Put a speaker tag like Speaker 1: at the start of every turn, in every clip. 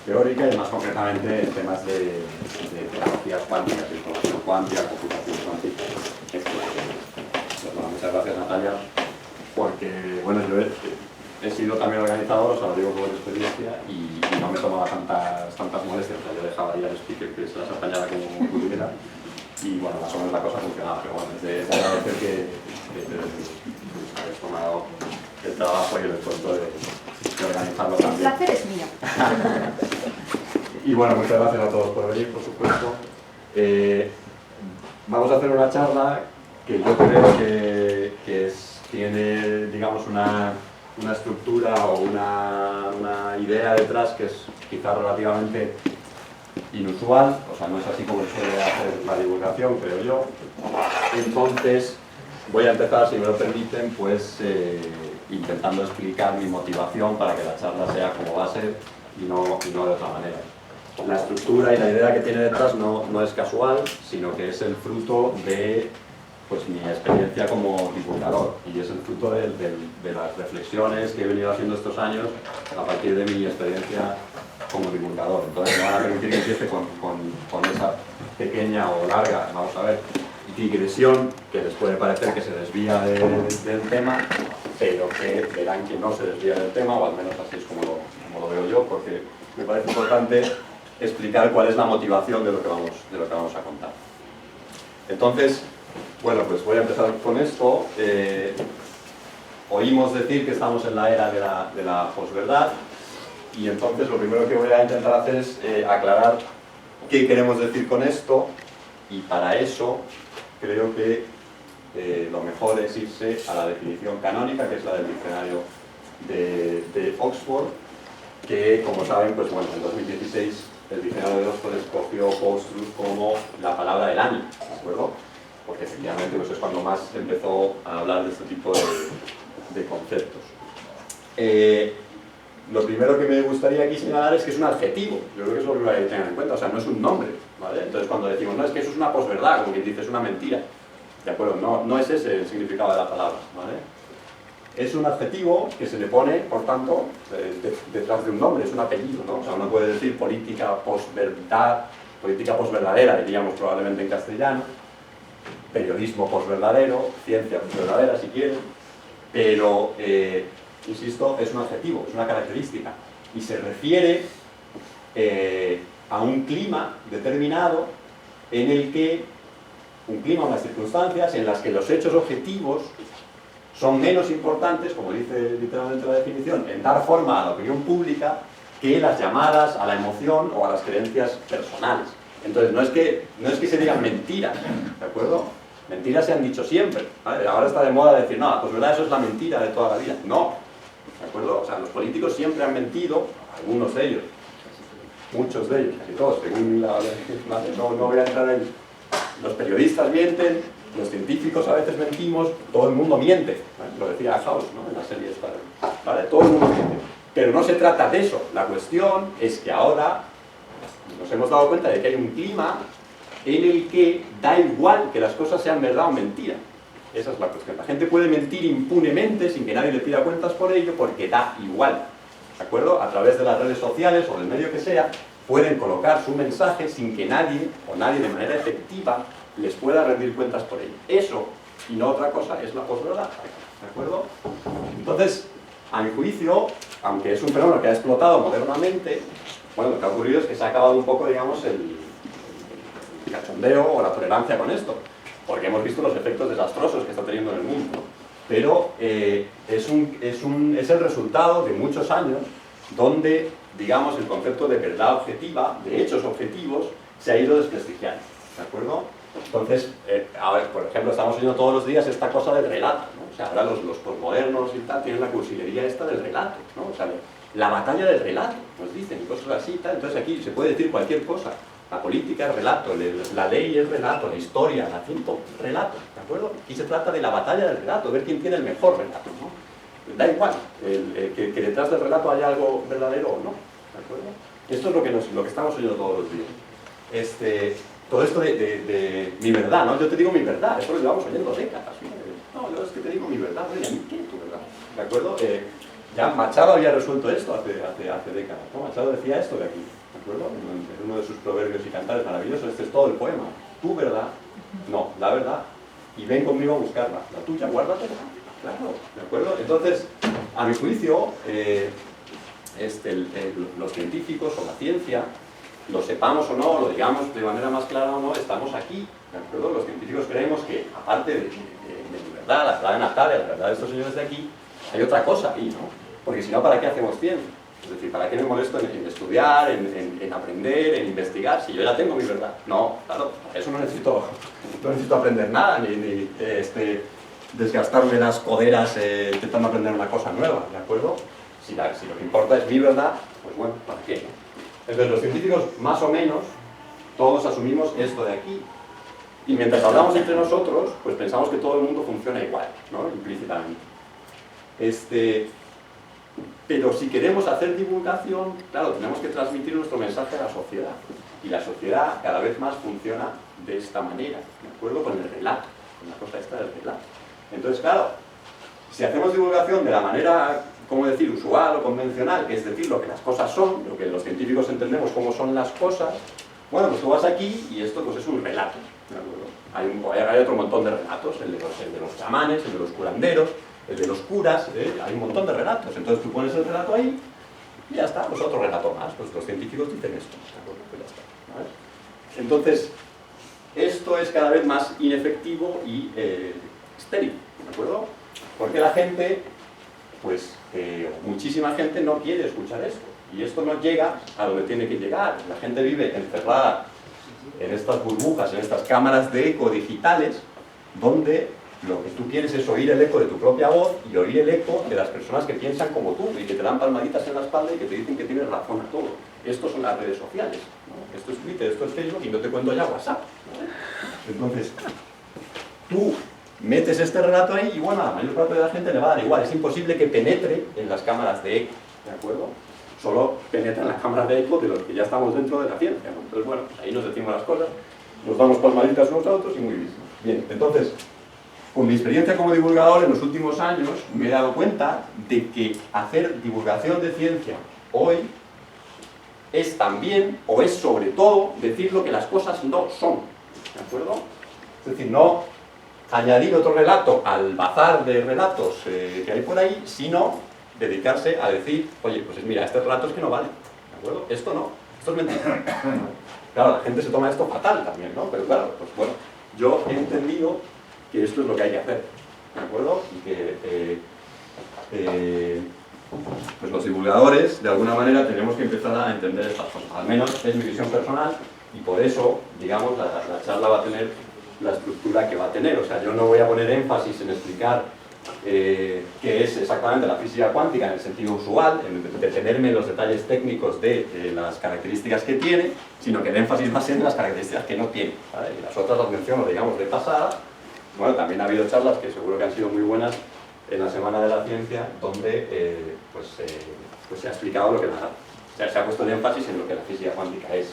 Speaker 1: teórica y más concretamente en temas de tecnologías cuánticas, información cuántica, computación cuántica. Bueno, muchas gracias, Natalia, porque bueno, yo he sido también organizador, o sea, lo digo por experiencia, y no me tomaba tantas molestias, o sea, yo dejaba ahí al speaker que se las apañara como pudiera, y bueno, más o menos la cosa funcionaba, pero bueno, es de agradecer que hayas tomado el trabajo y el esfuerzo de organizarlo también.
Speaker 2: El placer es mío.
Speaker 1: Y bueno, muchas gracias a todos por venir, por supuesto. Vamos a hacer una charla que yo creo que tiene, digamos, una estructura o una idea detrás que es quizás relativamente inusual, o sea, no es así como se suele hacer la divulgación, creo yo. Entonces, voy a empezar, si me lo permiten, pues intentando explicar mi motivación para que la charla sea como va a ser y no de otra manera. La estructura y la idea que tiene detrás no es casual, sino que es el fruto de pues, mi experiencia como divulgador y es el fruto de las reflexiones que he venido haciendo estos años a partir de mi experiencia como divulgador. Entonces me van a permitir que empiece con esa pequeña o larga, vamos a ver, digresión que les puede parecer que se desvía del tema, pero que verán que no se desvía del tema, o al menos así es como lo veo yo, porque me parece importante explicar cuál es la motivación de lo que vamos a contar. Entonces, bueno, pues voy a empezar con esto. Oímos decir que estamos en la era de la posverdad, y entonces lo primero que voy a intentar hacer es aclarar qué queremos decir con esto, y para eso creo que lo mejor es irse a la definición canónica, que es la del diccionario de Oxford, que, como saben, pues bueno, en 2016 el diccionario de Oxford escogió post-truth como la palabra del año, ¿de acuerdo? Porque efectivamente pues, es cuando más se empezó a hablar de este tipo de conceptos. Lo primero que me gustaría aquí señalar es que es un adjetivo. Yo creo que es lo primero que tengan en cuenta, o sea, no es un nombre, ¿vale? Entonces cuando decimos, no, es que eso es una posverdad, como quien dice, es una mentira, ¿de acuerdo? No es ese el significado de la palabra, ¿vale? Es un adjetivo que se le pone, por tanto, detrás de un nombre, es un apellido, ¿no? O sea, uno puede decir política posverdad, política posverdadera, diríamos probablemente en castellano, periodismo posverdadero, ciencia posverdadera, si quieren, pero, insisto, es un adjetivo, es una característica, y se refiere a un clima determinado en el que, un clima, unas circunstancias en las que los hechos objetivos son menos importantes, como dice literalmente la definición, en dar forma a la opinión pública que las llamadas a la emoción o a las creencias personales. Entonces, no es que se digan mentiras, ¿de acuerdo? Mentiras se han dicho siempre, ¿vale? Ahora está de moda decir, no, pues verdad, eso es la mentira de toda la vida. No, ¿de acuerdo? O sea, los políticos siempre han mentido, algunos de ellos, muchos de ellos, casi todos, según no voy a entrar en... Los periodistas mienten, los científicos a veces mentimos, todo el mundo miente, ¿vale? Lo decía House, ¿no? En la serie esta, ¿vale? Todo el mundo miente. Pero no se trata de eso, la cuestión es que ahora nos hemos dado cuenta de que hay un clima en el que da igual que las cosas sean verdad o mentira. Esa es la cuestión. La gente puede mentir impunemente sin que nadie le pida cuentas por ello porque da igual, ¿de acuerdo? A través de las redes sociales o del medio que sea, pueden colocar su mensaje sin que nadie o nadie de manera efectiva les pueda rendir cuentas por ello. Eso, y no otra cosa, es la posverdad, ¿de acuerdo? Entonces, a mi juicio, aunque es un fenómeno que ha explotado modernamente, bueno, lo que ha ocurrido es que se ha acabado un poco, digamos, el cachondeo o la tolerancia con esto, porque hemos visto los efectos desastrosos que está teniendo en el mundo, ¿no? Pero es el resultado de muchos años donde, digamos, el concepto de verdad objetiva, de hechos objetivos, se ha ido desprestigiando, ¿de acuerdo? Entonces, a ver, por ejemplo, estamos oyendo todos los días esta cosa del relato, ¿no? O sea, ahora los posmodernos y tal tienen la cursilería esta del relato, ¿no? O sea, la batalla del relato, nos dicen, y cosas así, tal. Entonces aquí se puede decir cualquier cosa. La política es relato, la ley es relato, la historia, el asunto, relato, ¿de acuerdo? Aquí se trata de la batalla del relato, ver quién tiene el mejor relato, ¿no? Da igual que detrás del relato haya algo verdadero o no, ¿de acuerdo? Esto es lo que estamos oyendo todos los días. Todo esto de mi verdad, ¿no? Yo te digo mi verdad, eso lo llevamos oyendo décadas. No, yo es que te digo mi verdad, oye, ¿a mí qué es tu verdad? ¿De acuerdo? Ya Machado había resuelto esto hace décadas, ¿no? Machado decía esto de aquí, ¿de acuerdo? En uno de sus proverbios y cantares maravillosos, este es todo el poema. Tu verdad, no, la verdad, y ven conmigo a buscarla. La tuya, guárdatela, claro, ¿de acuerdo? Entonces, a mi juicio, los científicos o la ciencia, lo sepamos o no, lo digamos de manera más clara o no, estamos aquí, ¿de acuerdo? Los científicos creemos que, aparte de mi verdad, la verdad de Natalia, la verdad de estos señores de aquí, hay otra cosa ahí, ¿no? Porque si no, ¿para qué hacemos ciencia? Es decir, ¿para qué me molesto en estudiar, en aprender, en investigar, si yo ya tengo mi verdad? No, claro, para eso no necesito aprender nada, ni desgastarme las coderas intentando aprender una cosa nueva, ¿de acuerdo? Si lo que importa es mi verdad, pues bueno, ¿para qué? ¿No? Entonces los científicos, más o menos, todos asumimos esto de aquí. Y mientras hablamos entre nosotros, pues pensamos que todo el mundo funciona igual, ¿no? Implícitamente. Pero si queremos hacer divulgación, claro, tenemos que transmitir nuestro mensaje a la sociedad. Y la sociedad cada vez más funciona de esta manera, ¿de acuerdo? Con el relato, con la cosa esta del relato. Entonces, claro, si hacemos divulgación de la manera, ¿cómo decir?, usual o convencional, que es decir, lo que las cosas son, lo que los científicos entendemos cómo son las cosas, bueno, pues tú vas aquí y esto pues es un relato, ¿de acuerdo? Hay otro montón de relatos, el de los chamanes, el de los curanderos, el de los curas, hay un montón de relatos. Entonces tú pones el relato ahí y ya está, pues otro relato más. Pues los científicos dicen esto, ¿de acuerdo? Pues ya está, ¿vale? Entonces, esto es cada vez más inefectivo y estéril, ¿de acuerdo? Porque la gente, pues muchísima gente no quiere escuchar esto. Y esto no llega a donde tiene que llegar. La gente vive encerrada en estas burbujas, en estas cámaras de eco digitales, donde lo que tú quieres es oír el eco de tu propia voz y oír el eco de las personas que piensan como tú y que te dan palmaditas en la espalda y que te dicen que tienes razón a todo. Estos son las redes sociales, ¿no? Esto es Twitter, esto es Facebook y no te cuento ya WhatsApp, ¿no? Entonces, tú metes este relato ahí y bueno, a la mayor parte de la gente le va a dar igual. Es imposible que penetre en las cámaras de eco, ¿de acuerdo? Solo penetra en las cámaras de eco de los que ya estamos dentro de la ciencia, ¿no? Entonces, bueno, pues ahí nos decimos las cosas, nos damos palmaditas unos a otros y muy bien. Bien, entonces, con mi experiencia como divulgador en los últimos años me he dado cuenta de que hacer divulgación de ciencia hoy es también, o es sobre todo, decir lo que las cosas no son, ¿de acuerdo? Es decir, no añadir otro relato al bazar de relatos que hay por ahí, sino dedicarse a decir, oye, pues mira, este relato es que no vale, ¿de acuerdo? Esto no, esto es mentira. Claro, la gente se toma esto fatal también, ¿no? Pero claro, pues bueno, yo he entendido que esto es lo que hay que hacer, ¿de acuerdo? Y que pues los divulgadores, de alguna manera, tenemos que empezar a entender estas cosas. Al menos es mi visión personal y por eso, digamos, la charla va a tener la estructura que va a tener. O sea, yo no voy a poner énfasis en explicar qué es exactamente la física cuántica en el sentido usual, en detenerme en los detalles técnicos de las características que tiene, sino que el énfasis va a ser en las características que no tiene, ¿vale? Y las otras las menciono, digamos, de pasada. Bueno, también ha habido charlas que seguro que han sido muy buenas en la Semana de la Ciencia, donde pues se ha explicado lo que se ha puesto el énfasis en lo que la física cuántica es.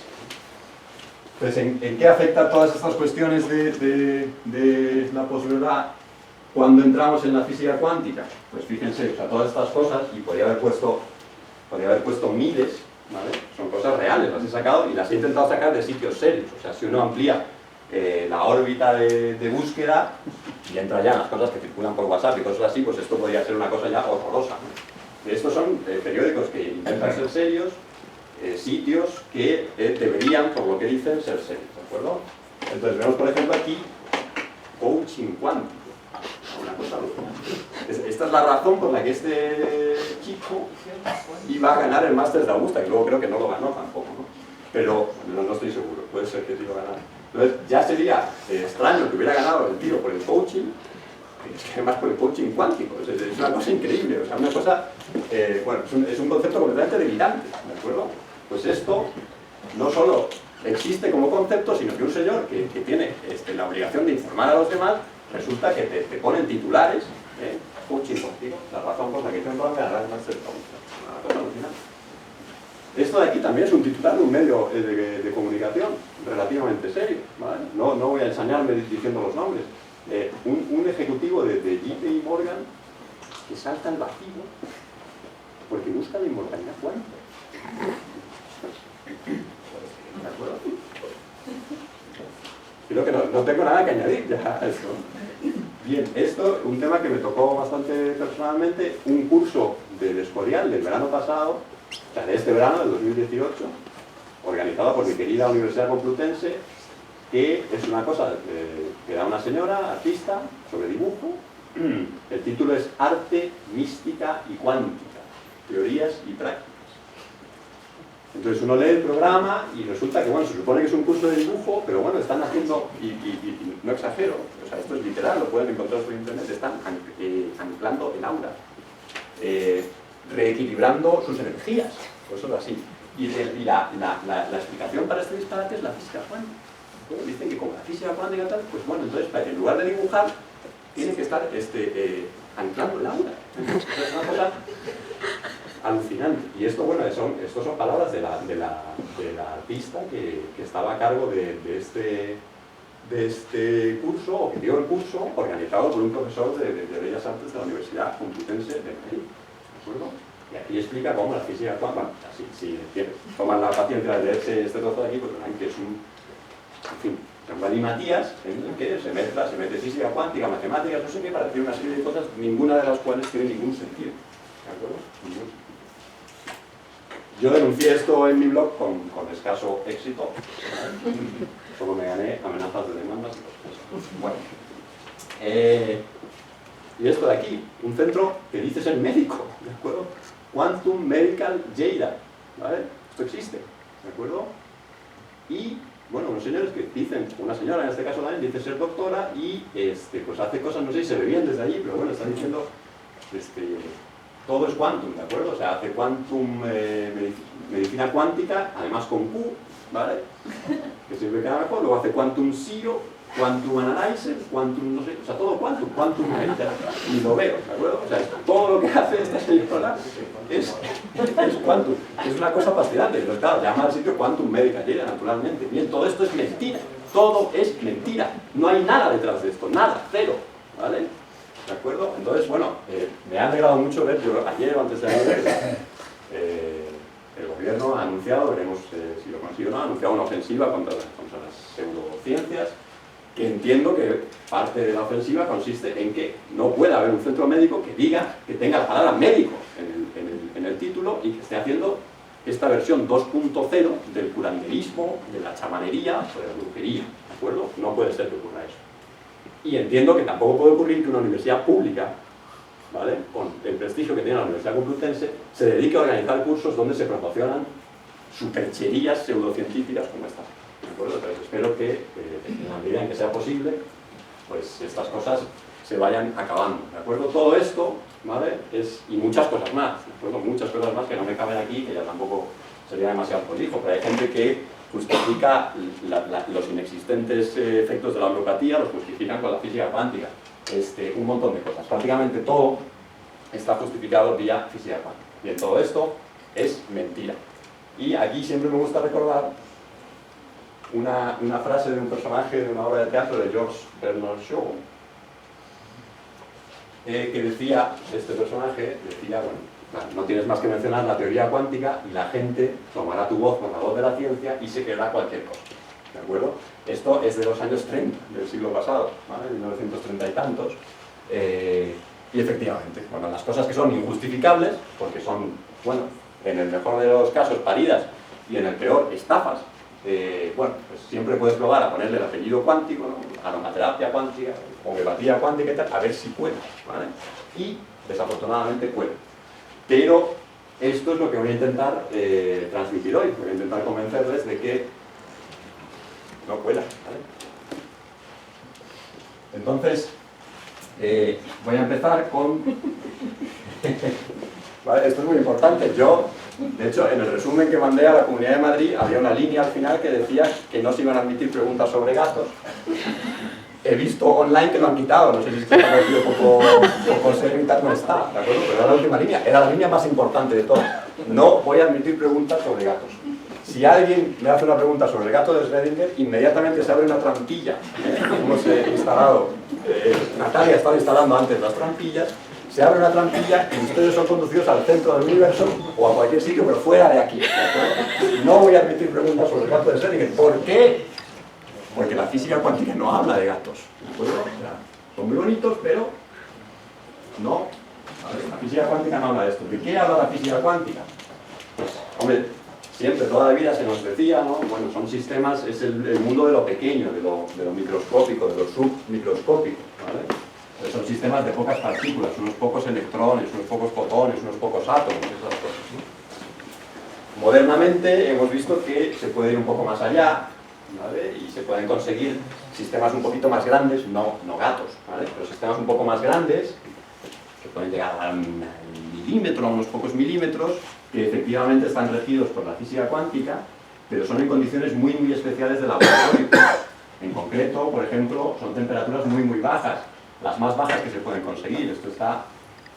Speaker 1: Entonces, ¿en qué afecta todas estas cuestiones de la posverdad cuando entramos en la física cuántica? Pues fíjense, o sea, todas estas cosas, y podría haber puesto miles, ¿vale? Son cosas reales, las he sacado y las he intentado sacar de sitios serios. O sea, si uno amplía la órbita de búsqueda y entra ya en las cosas que circulan por WhatsApp y cosas así, pues esto podría ser una cosa ya horrorosa, ¿no? Estos son periódicos que intentan ser serios, sitios que deberían, por lo que dicen, ser serios, ¿de acuerdo? Entonces vemos, por ejemplo, aquí coaching cuántico, una cosa alucinante. Esta es la razón por la que este chico iba a ganar el máster de Augusta, que luego creo que no lo ganó tampoco, ¿no? Pero no estoy seguro, puede ser que sí lo ganara. Entonces ya sería extraño que hubiera ganado el tiro por el coaching, es que además por el coaching cuántico, es una cosa increíble, o sea, una cosa, bueno, es un concepto completamente delirante, ¿de acuerdo? Pues esto no solo existe como concepto, sino que un señor que tiene la obligación de informar a los demás, resulta que te ponen titulares, coaching cuántico, la razón por la que tengo que ganar el máster de Augusta, una cosa alucinante. Esto de aquí también es un titular de un medio de comunicación relativamente serio, ¿vale? No voy a ensañarme diciendo los nombres. Un ejecutivo de JP Morgan que salta al vacío porque busca la inmortalidad cuántica. ¿De acuerdo? Creo que no tengo nada que añadir ya a esto. Bien, esto, un tema que me tocó bastante personalmente, un curso del Escorial del verano pasado, o sea, de este verano, del 2018, organizado por mi querida Universidad Complutense, que es una cosa que da una señora, artista, sobre dibujo. El título es Arte, Mística y Cuántica, Teorías y Prácticas. Entonces uno lee el programa y resulta que, bueno, se supone que es un curso de dibujo, pero bueno, están haciendo, y no exagero, o sea, esto es literal, lo pueden encontrar por internet, están anclando el aura, reequilibrando sus energías, cosas así. Y la explicación para este disparate es la física cuántica. Bueno, dicen que como la física cuántica tal, pues bueno, entonces en lugar de dibujar, tiene que estar anclando el aura. Entonces, es una cosa alucinante. Y esto, bueno, estos son palabras de la artista que estaba a cargo de este curso, o que dio el curso, organizado por un profesor de Bellas Artes de la Universidad Complutense de Madrid. ¿De acuerdo? Y aquí explica cómo la física cuántica, bueno, si toman la paciencia de leerse este trozo de aquí, pues verán que es un, en fin, un galimatías en el que se mete física cuántica, matemáticas, no sé qué, para decir una serie de cosas, ninguna de las cuales tiene ningún sentido. ¿De acuerdo? Ningún sentido. Yo denuncié esto en mi blog con escaso éxito. Solo me gané amenazas de demandas y cosas. Bueno. Y esto de aquí, un centro que dice ser médico, ¿de acuerdo? Quantum Medical Lleida, ¿vale? Esto existe, ¿de acuerdo? Y, bueno, unos señores que dicen, una señora en este caso también dice ser doctora y pues hace cosas, no sé si se ve bien desde allí, pero bueno, están diciendo todo es quantum, ¿de acuerdo? O sea, hace quantum medicina cuántica, además con Q, ¿vale? Que siempre queda mejor. Luego hace quantum SEO, quantum analyzer, quantum no sé, o sea, todo quantum medical, y lo veo, ¿de acuerdo? O sea, todo lo que hace esta señora es quantum. Es una cosa fascinante, pero claro, llama al sitio quantum medical, naturalmente. Bien, todo esto es mentira, todo es mentira. No hay nada detrás de esto, nada, cero, ¿vale? ¿De acuerdo? Entonces, bueno, me ha alegrado mucho ver, yo ayer o antes de ayer, el gobierno ha anunciado, veremos si lo consigue o no, ha anunciado una ofensiva contra las pseudociencias, que entiendo que parte de la ofensiva consiste en que no puede haber un centro médico que diga, que tenga la palabra médico en el título y que esté haciendo esta versión 2.0 del curanderismo, de la chamanería o de la brujería, ¿de acuerdo? No puede ser que ocurra eso. Y entiendo que tampoco puede ocurrir que una universidad pública, ¿vale?, con el prestigio que tiene la Universidad Complutense, se dedique a organizar cursos donde se promocionan supercherías pseudocientíficas como esta. ¿De acuerdo? Entonces espero que, en la medida en que sea posible, pues estas cosas se vayan acabando. ¿De acuerdo? Todo esto, ¿vale?, y muchas cosas más, ¿de acuerdo? Muchas cosas más que no me caben aquí, que ya tampoco sería demasiado prolijo, pero hay gente que justifica los inexistentes efectos de la homeopatía, los justifican con la física cuántica. Un montón de cosas. Prácticamente todo está justificado vía física cuántica. Bien, todo esto es mentira. Y aquí siempre me gusta recordar una frase de un personaje de una obra de teatro de George Bernard Shaw, que decía, este personaje decía, bueno, no tienes más que mencionar la teoría cuántica y la gente tomará tu voz por la voz de la ciencia y se creerá cualquier cosa. ¿De acuerdo? Esto es de los años 30 del siglo pasado, ¿vale? 1930 y tantos. Y efectivamente, bueno, las cosas que son injustificables, porque son, bueno, en el mejor de los casos paridas y en el peor estafas, bueno, pues siempre puedes probar a ponerle el apellido cuántico, ¿no?, aromaterapia cuántica, homeopatía cuántica y tal, a ver si puede, ¿vale? Y desafortunadamente puede. Pero esto es lo que voy a intentar transmitir hoy. Voy a intentar convencerles de que no pueda, ¿vale? Entonces, voy a empezar con... ¿Vale? Esto es muy importante. Yo, de hecho, en el resumen que mandé a la Comunidad de Madrid, había una línea al final que decía que no se iban a admitir preguntas sobre gatos. He visto online que lo han quitado, no sé si es que ha parecido poco serio y tal, no está, ¿de acuerdo? Pero era la última línea, era la línea más importante de todas. No voy a admitir preguntas sobre gatos. Si alguien me hace una pregunta sobre el gato de Schrödinger, inmediatamente se abre una trampilla. Hemos instalado, Natalia estaba instalando antes las trampillas, se abre una trampilla y ustedes son conducidos al centro del universo o a cualquier sitio, pero fuera de aquí, ¿de acuerdo? No voy a admitir preguntas sobre el gato de Schrödinger. ¿Por qué? Porque la física cuántica no habla de gatos, ¿de acuerdo? O sea, son muy bonitos, pero no. ¿Vale? La física cuántica no habla de esto. ¿De qué habla la física cuántica? Pues, hombre, siempre, toda la vida se nos decía, ¿no? Bueno, son sistemas, es el mundo de lo pequeño, de lo microscópico, de lo submicroscópico, ¿vale? Son sistemas de pocas partículas, unos pocos electrones, unos pocos fotones, unos pocos átomos, esas cosas, ¿no? Modernamente hemos visto que se puede ir un poco más allá, ¿vale? Y se pueden conseguir sistemas un poquito más grandes, no gatos, ¿vale? Pero sistemas un poco más grandes, que pueden llegar al milímetro, a unos pocos milímetros, que efectivamente están regidos por la física cuántica, pero son en condiciones muy especiales de laboratorio. En concreto, por ejemplo, son temperaturas muy bajas, las más bajas que se pueden conseguir. Esto está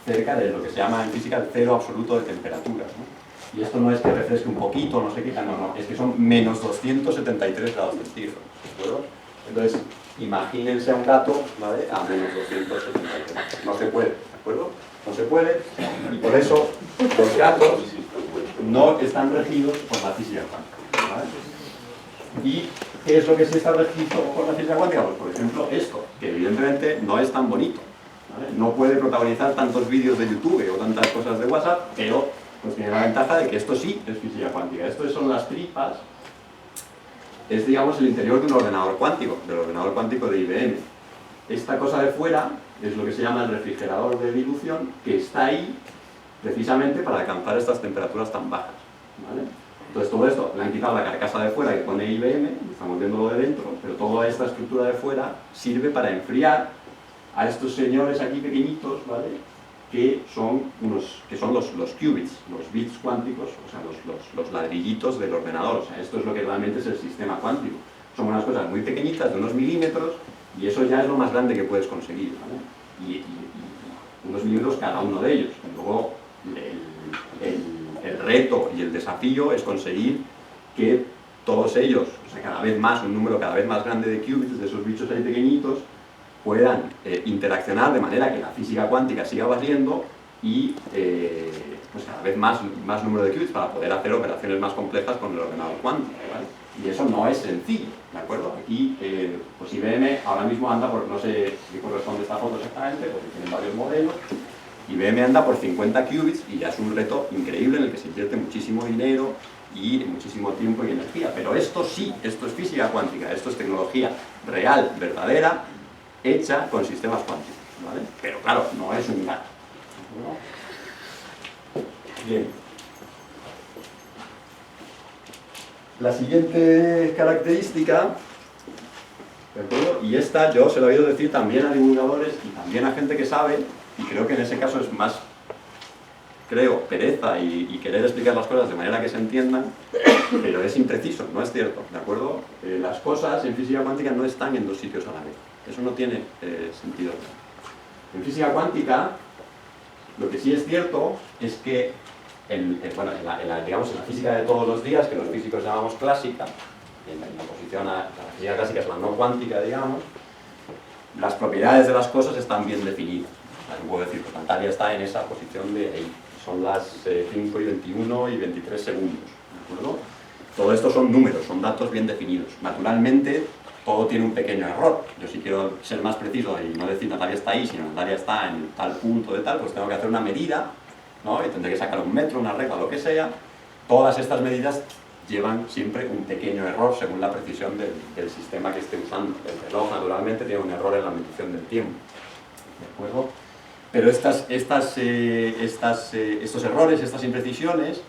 Speaker 1: cerca de lo que se llama en física el cero absoluto de temperaturas, ¿no? Y esto no es que refresque un poquito, no sé qué, no, es que son menos 273 grados centígrados, ¿de acuerdo? Entonces, imagínense a un gato, ¿vale?, a menos 273, no se puede, ¿de acuerdo? No se puede, y por eso los gatos no están regidos por la física cuántica, ¿vale? ¿Y qué es lo que sí está regido por la física cuántica? Pues, por ejemplo, esto, que evidentemente no es tan bonito, ¿vale? No puede protagonizar tantos vídeos de YouTube o tantas cosas de WhatsApp, pero pues tiene la ventaja de que esto sí es física cuántica. Esto son las tripas, es, digamos, el interior de un ordenador cuántico, del ordenador cuántico de IBM. Esta cosa de fuera es lo que se llama el refrigerador de dilución, que está ahí precisamente para alcanzar estas temperaturas tan bajas, ¿vale? Entonces todo esto, le han quitado la carcasa de fuera que pone IBM, estamos viendo lo de dentro, pero toda esta estructura de fuera sirve para enfriar a estos señores aquí pequeñitos, ¿vale?, que son los qubits, los bits cuánticos, o sea, los ladrillitos del ordenador. O sea, esto es lo que realmente es el sistema cuántico. Son unas cosas muy pequeñitas, de unos milímetros, y eso ya es lo más grande que puedes conseguir, ¿vale? Y unos milímetros cada uno de ellos. Y luego el reto y el desafío es conseguir que todos ellos, o sea, cada vez más, un número cada vez más grande de qubits, de esos bichos ahí pequeñitos, puedan interaccionar de manera que la física cuántica siga valiendo y pues cada vez más número de qubits para poder hacer operaciones más complejas con el ordenador cuántico, ¿vale? Y eso no es sencillo, ¿de acuerdo? Aquí, pues IBM ahora mismo anda por, no sé qué corresponde esta foto exactamente, porque tienen varios modelos. IBM anda por 50 qubits y ya es un reto increíble en el que se invierte muchísimo dinero y muchísimo tiempo y energía. Pero esto sí, esto es física cuántica, esto es tecnología real, verdadera, hecha con sistemas cuánticos, ¿vale? Pero claro, no es un gato, ¿no? Bien. La siguiente característica, ¿de acuerdo? Y esta yo se lo he oído decir también a divulgadores y también a gente que sabe, y creo que en ese caso es más, creo, pereza y querer explicar las cosas de manera que se entiendan, pero es impreciso, no es cierto, ¿de acuerdo? Las cosas en física cuántica no están en dos sitios a la vez. Eso no tiene sentido. En física cuántica, lo que sí es cierto es que bueno, digamos, en la física de todos los días, que los físicos llamamos clásica, en la oposición a la física clásica es la no cuántica, digamos, las propiedades de las cosas están bien definidas. O sea, yo puedo decir, pues Natalia está en esa posición de ahí. Son las 5 y 21 y 23 segundos, ¿de acuerdo? Todo esto son números, son datos bien definidos. Naturalmente, todo tiene un pequeño error. Yo si quiero ser más preciso y no decir Natalia está ahí, sino Natalia está en tal punto de tal, pues tengo que hacer una medida, ¿no? Y tendré que sacar un metro, una regla, lo que sea. Todas estas medidas llevan siempre un pequeño error según la precisión del sistema que esté usando. El reloj, naturalmente, tiene un error en la medición del tiempo, ¿de acuerdo? Pero estos errores, estas imprecisiones,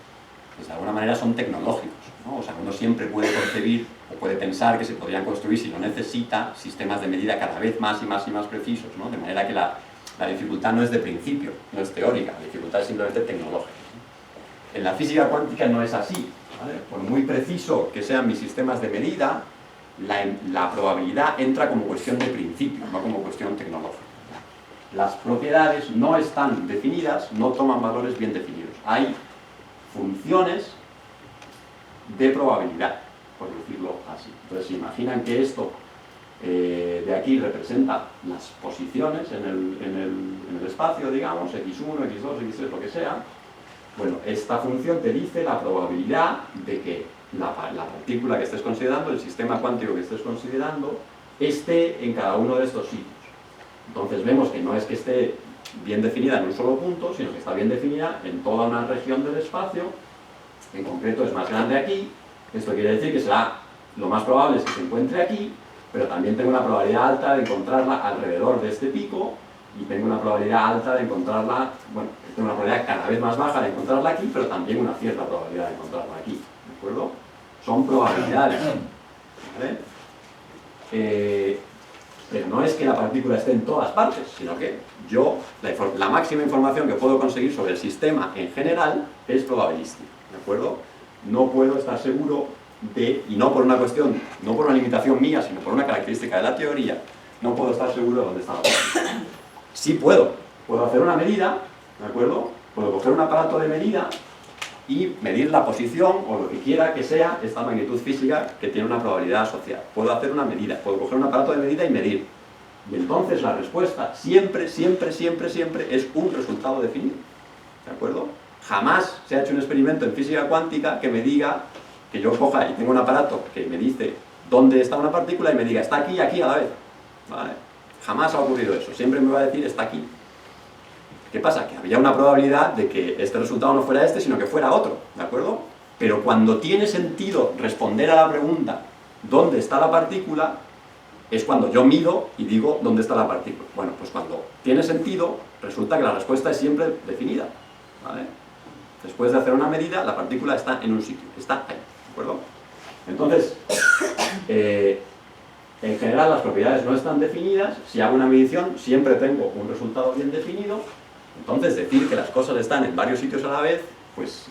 Speaker 1: pues de alguna manera son tecnológicos, ¿no? O sea, uno siempre puede concebir o puede pensar que se podrían construir, si no necesita, sistemas de medida cada vez más y más precisos, ¿no? De manera que la dificultad no es de principio, no es teórica, la dificultad es simplemente tecnológica. En la física cuántica no es así, ¿vale? Por muy preciso que sean mis sistemas de medida, la probabilidad entra como cuestión de principio, no como cuestión tecnológica. Las propiedades no están definidas, no toman valores bien definidos. Hay funciones de probabilidad, por decirlo así. Entonces, si imaginan que esto de aquí representa las posiciones en el espacio, digamos, x1, x2, x3, lo que sea. Bueno, esta función te dice la probabilidad de que la partícula que estés considerando, el sistema cuántico que estés considerando, esté en cada uno de estos sitios. Entonces vemos que no es que esté bien definida en un solo punto, sino que está bien definida en toda una región del espacio. En concreto es más grande aquí. Esto quiere decir que será, lo más probable es que se encuentre aquí, pero también tengo una probabilidad alta de encontrarla alrededor de este pico, y tengo una probabilidad alta de encontrarla, bueno, tengo una probabilidad cada vez más baja de encontrarla aquí, pero también una cierta probabilidad de encontrarla aquí, ¿de acuerdo? Son probabilidades, ¿vale? Pero no es que la partícula esté en todas partes, sino que yo, la máxima información que puedo conseguir sobre el sistema en general es probabilística, ¿de acuerdo? No puedo estar seguro de, y no por una cuestión, no por una limitación mía, sino por una característica de la teoría, no puedo estar seguro de dónde está la partícula. Sí puedo hacer una medida, ¿de acuerdo? Puedo coger un aparato de medida y medir la posición o lo que quiera que sea esta magnitud física que tiene una probabilidad asociada. Puedo hacer una medida, puedo coger un aparato de medida y medir. Y entonces la respuesta siempre, siempre, siempre, siempre es un resultado definido, ¿de acuerdo? Jamás se ha hecho un experimento en física cuántica que me diga, que yo coja y tengo un aparato que me dice dónde está una partícula y me diga, está aquí y aquí a la vez, ¿vale? Jamás ha ocurrido eso, siempre me va a decir, está aquí. ¿Qué pasa? Que había una probabilidad de que este resultado no fuera este, sino que fuera otro, ¿de acuerdo? Pero cuando tiene sentido responder a la pregunta, ¿dónde está la partícula?, es cuando yo mido y digo, ¿dónde está la partícula? Bueno, pues cuando tiene sentido, resulta que la respuesta es siempre definida, ¿vale? Después de hacer una medida, la partícula está en un sitio, está ahí, ¿de acuerdo? Entonces, en general las propiedades no están definidas. Si hago una medición siempre tengo un resultado bien definido. Entonces decir que las cosas están en varios sitios a la vez, pues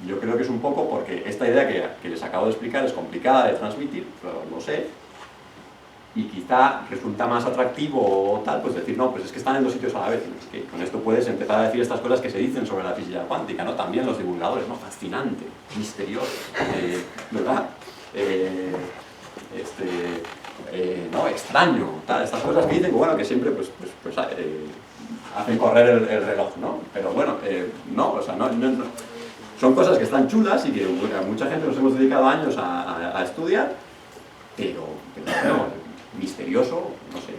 Speaker 1: yo creo que es un poco porque esta idea que les acabo de explicar es complicada de transmitir, pero lo sé, y quizá resulta más atractivo o tal, pues decir, no, pues es que están en dos sitios a la vez. Es que con esto puedes empezar a decir estas cosas que se dicen sobre la física cuántica, ¿no? También los divulgadores, ¿no? Fascinante, misterioso, ¿verdad? No, extraño, tal, estas cosas que dicen, bueno, que siempre hacen correr el reloj, ¿no? Pero bueno, no, o sea, no, son cosas que están chulas y que mucha gente nos hemos dedicado años a estudiar, pero no, misterioso, no sé,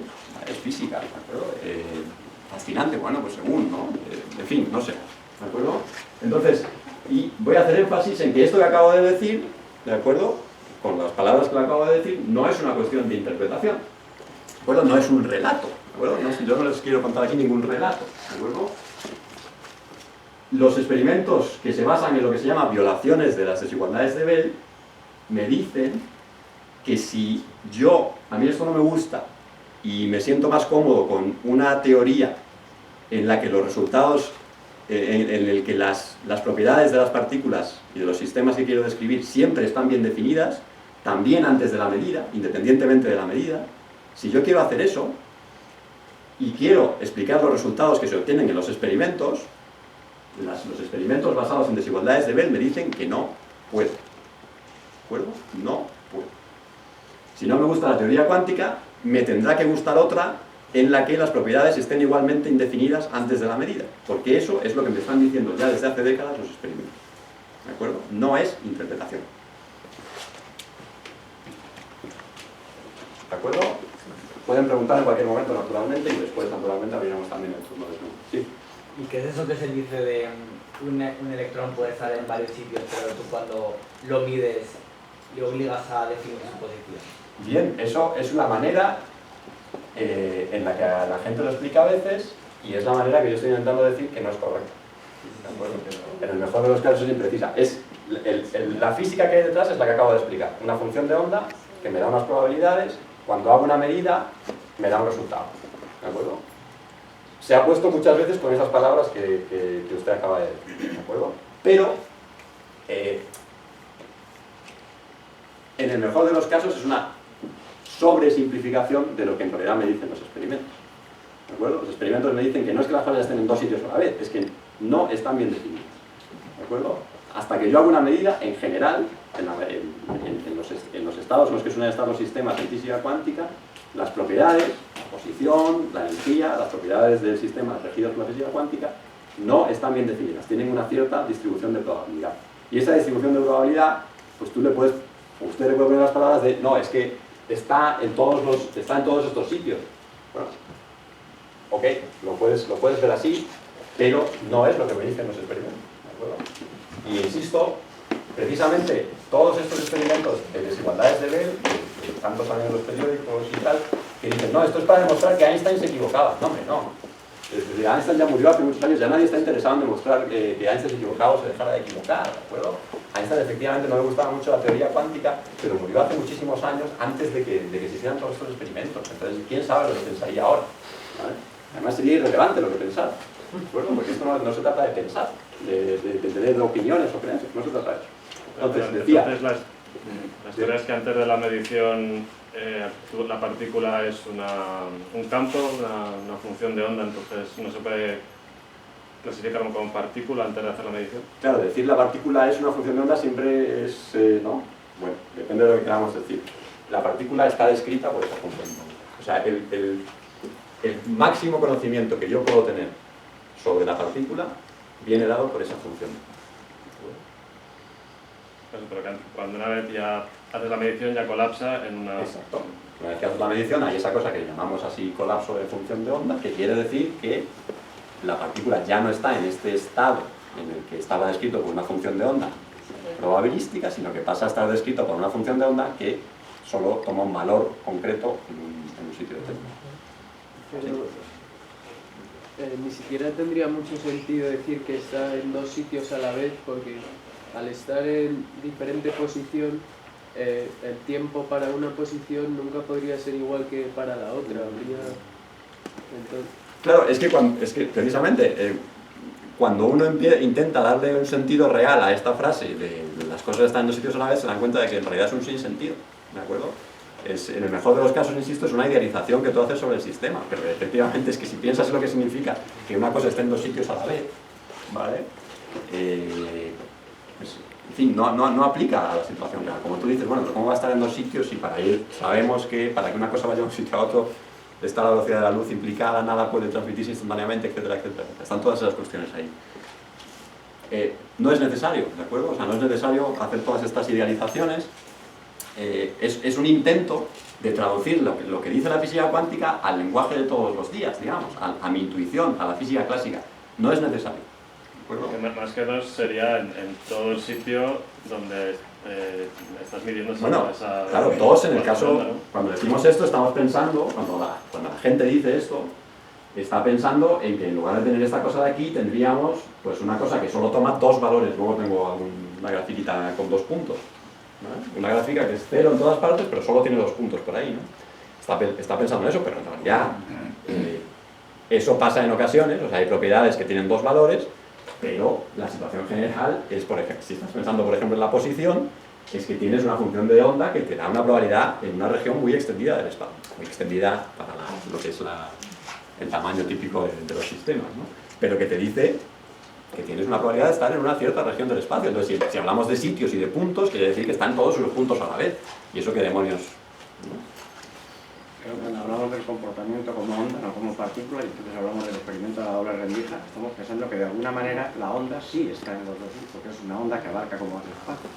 Speaker 1: es física, ¿de acuerdo? Fascinante, bueno, pues según, ¿no? En fin, no sé, ¿de acuerdo? Entonces, y voy a hacer énfasis en que esto que acabo de decir, ¿de acuerdo?, con las palabras que le acabo de decir, no es una cuestión de interpretación, ¿de acuerdo? No es un relato, ¿de acuerdo? No, yo no les quiero contar aquí ningún relato, ¿de acuerdo? Los experimentos que se basan en lo que se llama violaciones de las desigualdades de Bell me dicen que si a mí esto no me gusta y me siento más cómodo con una teoría en la que los resultados, en el que las propiedades de las partículas y de los sistemas que quiero describir siempre están bien definidas, también antes de la medida, independientemente de la medida, si yo quiero hacer eso y quiero explicar los resultados que se obtienen en los experimentos, los experimentos basados en desigualdades de Bell me dicen que no puedo, ¿de acuerdo? No puedo. Si no me gusta la teoría cuántica, me tendrá que gustar otra en la que las propiedades estén igualmente indefinidas antes de la medida, porque eso es lo que me están diciendo ya desde hace décadas los experimentos, ¿de acuerdo? No es interpretación. ¿De acuerdo? Pueden preguntar en cualquier momento, naturalmente, y después, naturalmente, abriremos también el turno de preguntas. Sí.
Speaker 2: ¿Y qué es eso que se dice de un electrón puede estar en varios sitios, pero tú cuando lo mides le obligas a definir su posición?
Speaker 1: Bien, eso es una manera en la que a la gente lo explica a veces, y es la manera que yo estoy intentando decir que no es correcta. ¿De acuerdo? En el mejor de los casos es imprecisa. La física que hay detrás es la que acabo de explicar. Una función de onda que me da unas probabilidades, cuando hago una medida me da un resultado. ¿De acuerdo? Se ha puesto muchas veces con esas palabras que usted acaba de decir. ¿De acuerdo? Pero en el mejor de los casos es una sobresimplificación de lo que en realidad me dicen los experimentos. ¿De acuerdo? Los experimentos me dicen que no es que las partículas estén en dos sitios a la vez, es que no están bien definidas. ¿De acuerdo? Hasta que yo hago una medida, en general, en los estados en los que suelen estar los sistemas en física cuántica, las propiedades, la posición, la energía, las propiedades del sistema regidas por la física cuántica, no están bien definidas, tienen una cierta distribución de probabilidad. Y esa distribución de probabilidad, pues usted le puede poner las palabras de, no, es que está en todos estos sitios. Bueno, ok, lo puedes ver así, pero no es lo que me dicen los experimentos, ¿de acuerdo? Y insisto, precisamente todos estos experimentos de desigualdades de Bell, tanto también en los periódicos y tal, que dicen, no, esto es para demostrar que Einstein se equivocaba. No, hombre, no. Einstein ya murió hace muchos años, ya nadie está interesado en demostrar que Einstein se equivocaba o se dejara de equivocar, ¿de acuerdo? Einstein efectivamente no le gustaba mucho la teoría cuántica, pero murió hace muchísimos años antes de que se hicieran todos estos experimentos. Entonces, ¿quién sabe lo que pensaría ahora? ¿Vale? Además sería irrelevante lo que pensara, ¿de acuerdo? Porque esto no se trata de pensar, de tener opiniones o creencias, no se trata de eso. Entonces, decía...
Speaker 3: Las teorías que antes de la medición la partícula es un campo, una función de onda, entonces no se puede clasificar como partícula antes de hacer la medición.
Speaker 1: Claro, decir la partícula es una función de onda siempre es... ¿no? Bueno, depende de lo que queramos decir. La partícula está descrita por esa función de onda. O sea, el máximo conocimiento que yo puedo tener sobre la partícula viene dado por esa función.
Speaker 3: Pero cuando una vez ya haces la medición ya colapsa en una...
Speaker 1: Exacto. Una vez que haces la medición hay esa cosa que llamamos así colapso de función de onda, que quiere decir que la partícula ya no está en este estado en el que estaba descrito por una función de onda probabilística, sino que pasa a estar descrito por una función de onda que solo toma un valor concreto en un sitio determinado.
Speaker 4: Pero ni siquiera tendría mucho sentido decir que está en dos sitios a la vez, porque al estar en diferente posición, el tiempo para una posición nunca podría ser igual que para la otra. Entonces...
Speaker 1: Claro, es que precisamente cuando uno intenta darle un sentido real a esta frase de las cosas están en dos sitios a la vez, se dan cuenta de que en realidad es un sinsentido, ¿de acuerdo? En el mejor de los casos, insisto, es una idealización que tú haces sobre el sistema, pero efectivamente es que si piensas en lo que significa que una cosa esté en dos sitios a la vez, ¿vale? Pues, en fin, no aplica a la situación real. Como tú dices, bueno, ¿cómo va a estar en dos sitios si para ir sabemos que para que una cosa vaya de un sitio a otro está la velocidad de la luz implicada, nada puede transmitirse instantáneamente, etcétera, etcétera? Están todas esas cuestiones ahí. No es necesario, ¿de acuerdo? O sea, no es necesario hacer todas estas idealizaciones. Es un intento de traducir lo que dice la física cuántica al lenguaje de todos los días, digamos, a mi intuición, a la física clásica. No es necesario.
Speaker 3: Más que dos sería en todo el sitio donde estás midiendo
Speaker 1: bueno,
Speaker 3: esa...
Speaker 1: Claro, todos en el caso, ¿no? Cuando decimos esto estamos pensando, cuando la gente dice esto, está pensando en que en lugar de tener esta cosa de aquí tendríamos pues una cosa que solo toma dos valores. Luego tengo una grafiquita con 2 puntos, ¿no? Una gráfica que es 0 en todas partes pero solo tiene 2 puntos por ahí, ¿no? Está pensando en eso, pero en realidad eso pasa en ocasiones. O sea, hay propiedades que tienen 2 valores, pero la situación general es, por ejemplo, si estás pensando por ejemplo en la posición, es que tienes una función de onda que te da una probabilidad en una región muy extendida del espacio, muy extendida para lo que es el tamaño típico de los sistemas, ¿no? Pero que te dice que tienes una probabilidad de estar en una cierta región del espacio. Entonces, si hablamos de sitios y de puntos, quiere decir que están todos los puntos a la vez. ¿Y eso qué demonios? ¿No?
Speaker 5: Cuando hablamos del comportamiento como onda, no como partícula, y entonces hablamos del experimento de la doble rendija, estamos pensando que de alguna manera la onda sí está en los dos sitios, porque es una onda que abarca como el espacio.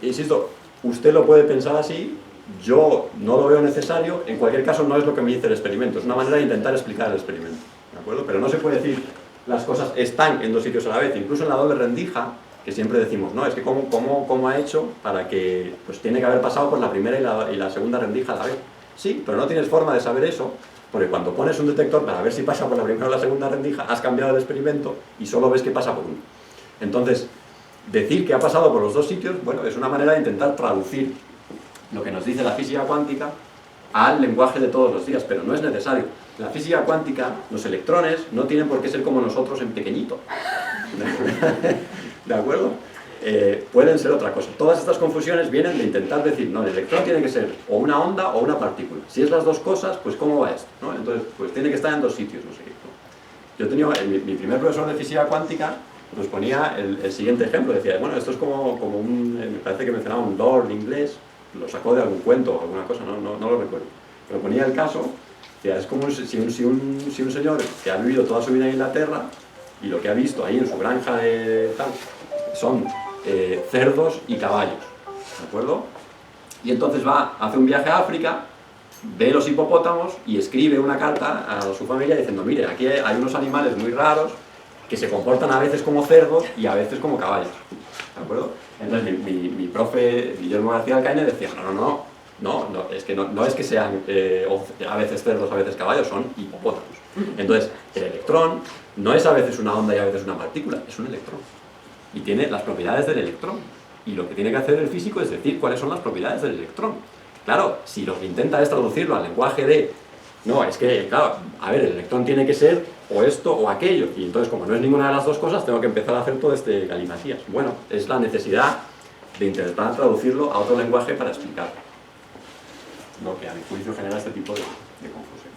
Speaker 1: Insisto, usted lo puede pensar así, yo no lo veo necesario, en cualquier caso no es lo que me dice el experimento, es una manera de intentar explicar el experimento, ¿de acuerdo? Pero no se puede decir las cosas están en dos sitios a la vez, incluso en la doble rendija, que siempre decimos, no, es que cómo ha hecho para que, pues tiene que haber pasado por la primera y la segunda rendija a la vez. Sí, pero no tienes forma de saber eso, porque cuando pones un detector para ver si pasa por la primera o la segunda rendija, has cambiado el experimento y solo ves que pasa por uno. Entonces, decir que ha pasado por los dos sitios, bueno, es una manera de intentar traducir lo que nos dice la física cuántica al lenguaje de todos los días, pero no es necesario. La física cuántica, los electrones, no tienen por qué ser como nosotros en pequeñito. ¿De acuerdo? Pueden ser otra cosa. Todas estas confusiones vienen de intentar decir, no, el electrón tiene que ser o una onda o una partícula. Si es las dos cosas, pues ¿cómo va esto? ¿No? Entonces, pues tiene que estar en dos sitios, no sé qué. Yo tenía, mi primer profesor de física cuántica nos ponía el siguiente ejemplo. Decía, bueno, esto es como me parece que mencionaba un lord inglés, lo sacó de algún cuento o alguna cosa, no lo recuerdo. Pero ponía el caso, es como si un señor que ha vivido toda su vida en Inglaterra y lo que ha visto ahí en su granja de tal son cerdos y caballos, ¿de acuerdo? Y entonces hace un viaje a África, ve los hipopótamos y escribe una carta a su familia diciendo, mire, aquí hay unos animales muy raros que se comportan a veces como cerdos y a veces como caballos, ¿de acuerdo? Entonces mi profe Guillermo García Alcaine decía, no, es que no es que sean a veces cerdos, a veces caballos, son hipopótamos. Entonces, el electrón no es a veces una onda y a veces una partícula, es un electrón. Y tiene las propiedades del electrón. Y lo que tiene que hacer el físico es decir cuáles son las propiedades del electrón. Claro, si lo que intenta es traducirlo al lenguaje de... No, es que, claro, a ver, el electrón tiene que ser o esto o aquello. Y entonces, como no es ninguna de las dos cosas, tengo que empezar a hacer todo este galimatías. Bueno, es la necesidad de intentar traducirlo a otro lenguaje para explicarlo. Lo que a mi juicio genera este tipo de confusión.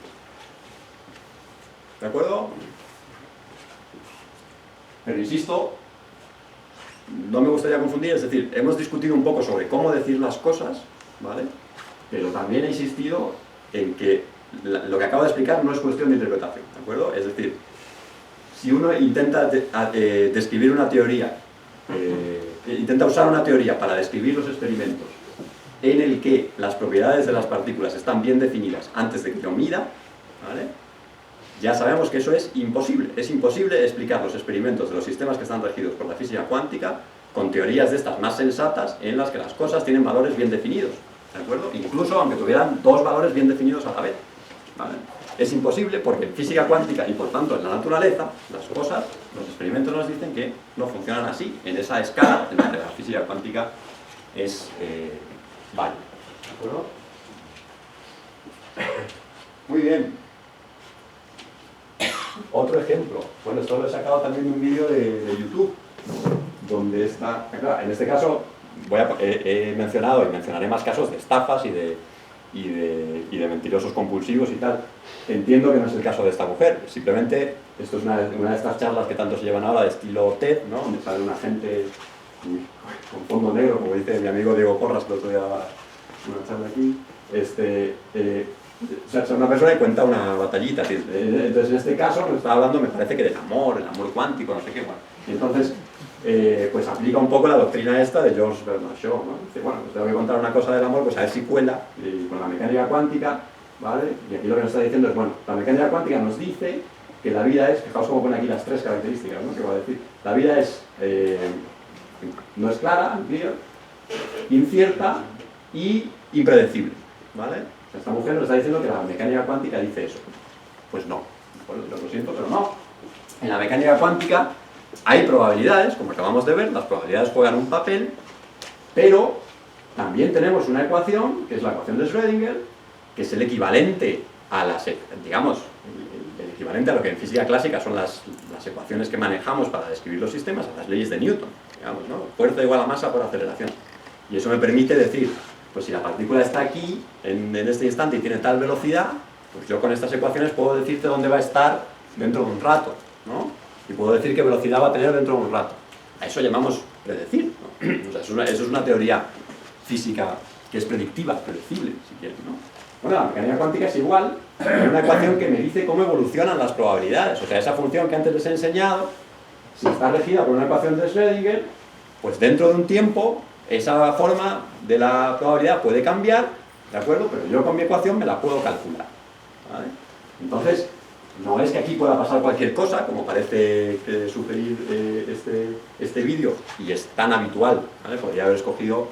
Speaker 1: ¿De acuerdo? Pero insisto, no me gustaría confundir, es decir, hemos discutido un poco sobre cómo decir las cosas, ¿vale? Pero también he insistido en que lo que acabo de explicar no es cuestión de interpretación, ¿de acuerdo? Es decir, si uno intenta describir una teoría, intenta usar una teoría para describir los experimentos en el que las propiedades de las partículas están bien definidas antes de que lo mida, ¿vale? Ya sabemos que eso es imposible. Es imposible explicar los experimentos de los sistemas que están regidos por la física cuántica con teorías de estas más sensatas en las que las cosas tienen valores bien definidos, ¿de acuerdo? Incluso aunque tuvieran dos valores bien definidos a la vez, ¿vale? Es imposible porque en física cuántica y por tanto en la naturaleza, las cosas, los experimentos nos dicen que no funcionan así, en esa escala en la que la física cuántica es válida, ¿de acuerdo? Muy bien. Otro ejemplo, bueno, esto lo he sacado también de un vídeo de YouTube, donde está, en este caso he mencionado y mencionaré más casos de estafas y de mentirosos compulsivos y tal. Entiendo que no es el caso de esta mujer, simplemente esto es una de estas charlas que tanto se llevan ahora de estilo TED, ¿no? Donde sale una gente con fondo negro, como dice mi amigo Diego Porras, que el otro día daba una charla aquí, o sea, una persona que cuenta una batallita. Entonces, en este caso, nos está hablando, me parece que del amor, el amor cuántico, no sé qué. Bueno. Y entonces, pues aplica un poco la doctrina esta de George Bernard Shaw, ¿no? Dice, bueno, pues tengo que contar una cosa del amor, pues a ver si cuela con la mecánica cuántica, ¿vale? Y aquí lo que nos está diciendo es, bueno, la mecánica cuántica nos dice que la vida es, fijaos cómo pone aquí las tres características, ¿no? Que va a decir, la vida es, no es clara, unclear, incierta y impredecible, ¿vale? Esta mujer nos está diciendo que la mecánica cuántica dice eso. Pues no. Bueno, yo lo siento, pero no. En la mecánica cuántica hay probabilidades, como acabamos de ver, las probabilidades juegan un papel, pero también tenemos una ecuación, que es la ecuación de Schrödinger, que es el equivalente a las, digamos, el equivalente a lo que en física clásica son las ecuaciones que manejamos para describir los sistemas, a las leyes de Newton, digamos, ¿no? Fuerza igual a masa por aceleración. Y eso me permite decir, pues si la partícula está aquí, en este instante, y tiene tal velocidad, pues yo con estas ecuaciones puedo decirte dónde va a estar dentro de un rato, ¿no? Y puedo decir qué velocidad va a tener dentro de un rato. A eso llamamos predecir, ¿no? O sea, eso es una teoría física que es predictiva, predecible, si quieres, ¿no? Bueno, la mecánica cuántica es igual, hay una ecuación que me dice cómo evolucionan las probabilidades. O sea, esa función que antes les he enseñado, si está regida por una ecuación de Schrödinger, pues dentro de un tiempo esa forma de la probabilidad puede cambiar, ¿de acuerdo? Pero yo con mi ecuación me la puedo calcular, ¿vale? Entonces, no es que aquí pueda pasar cualquier cosa, como parece sugerir este vídeo, y es tan habitual, ¿vale? Podría haber escogido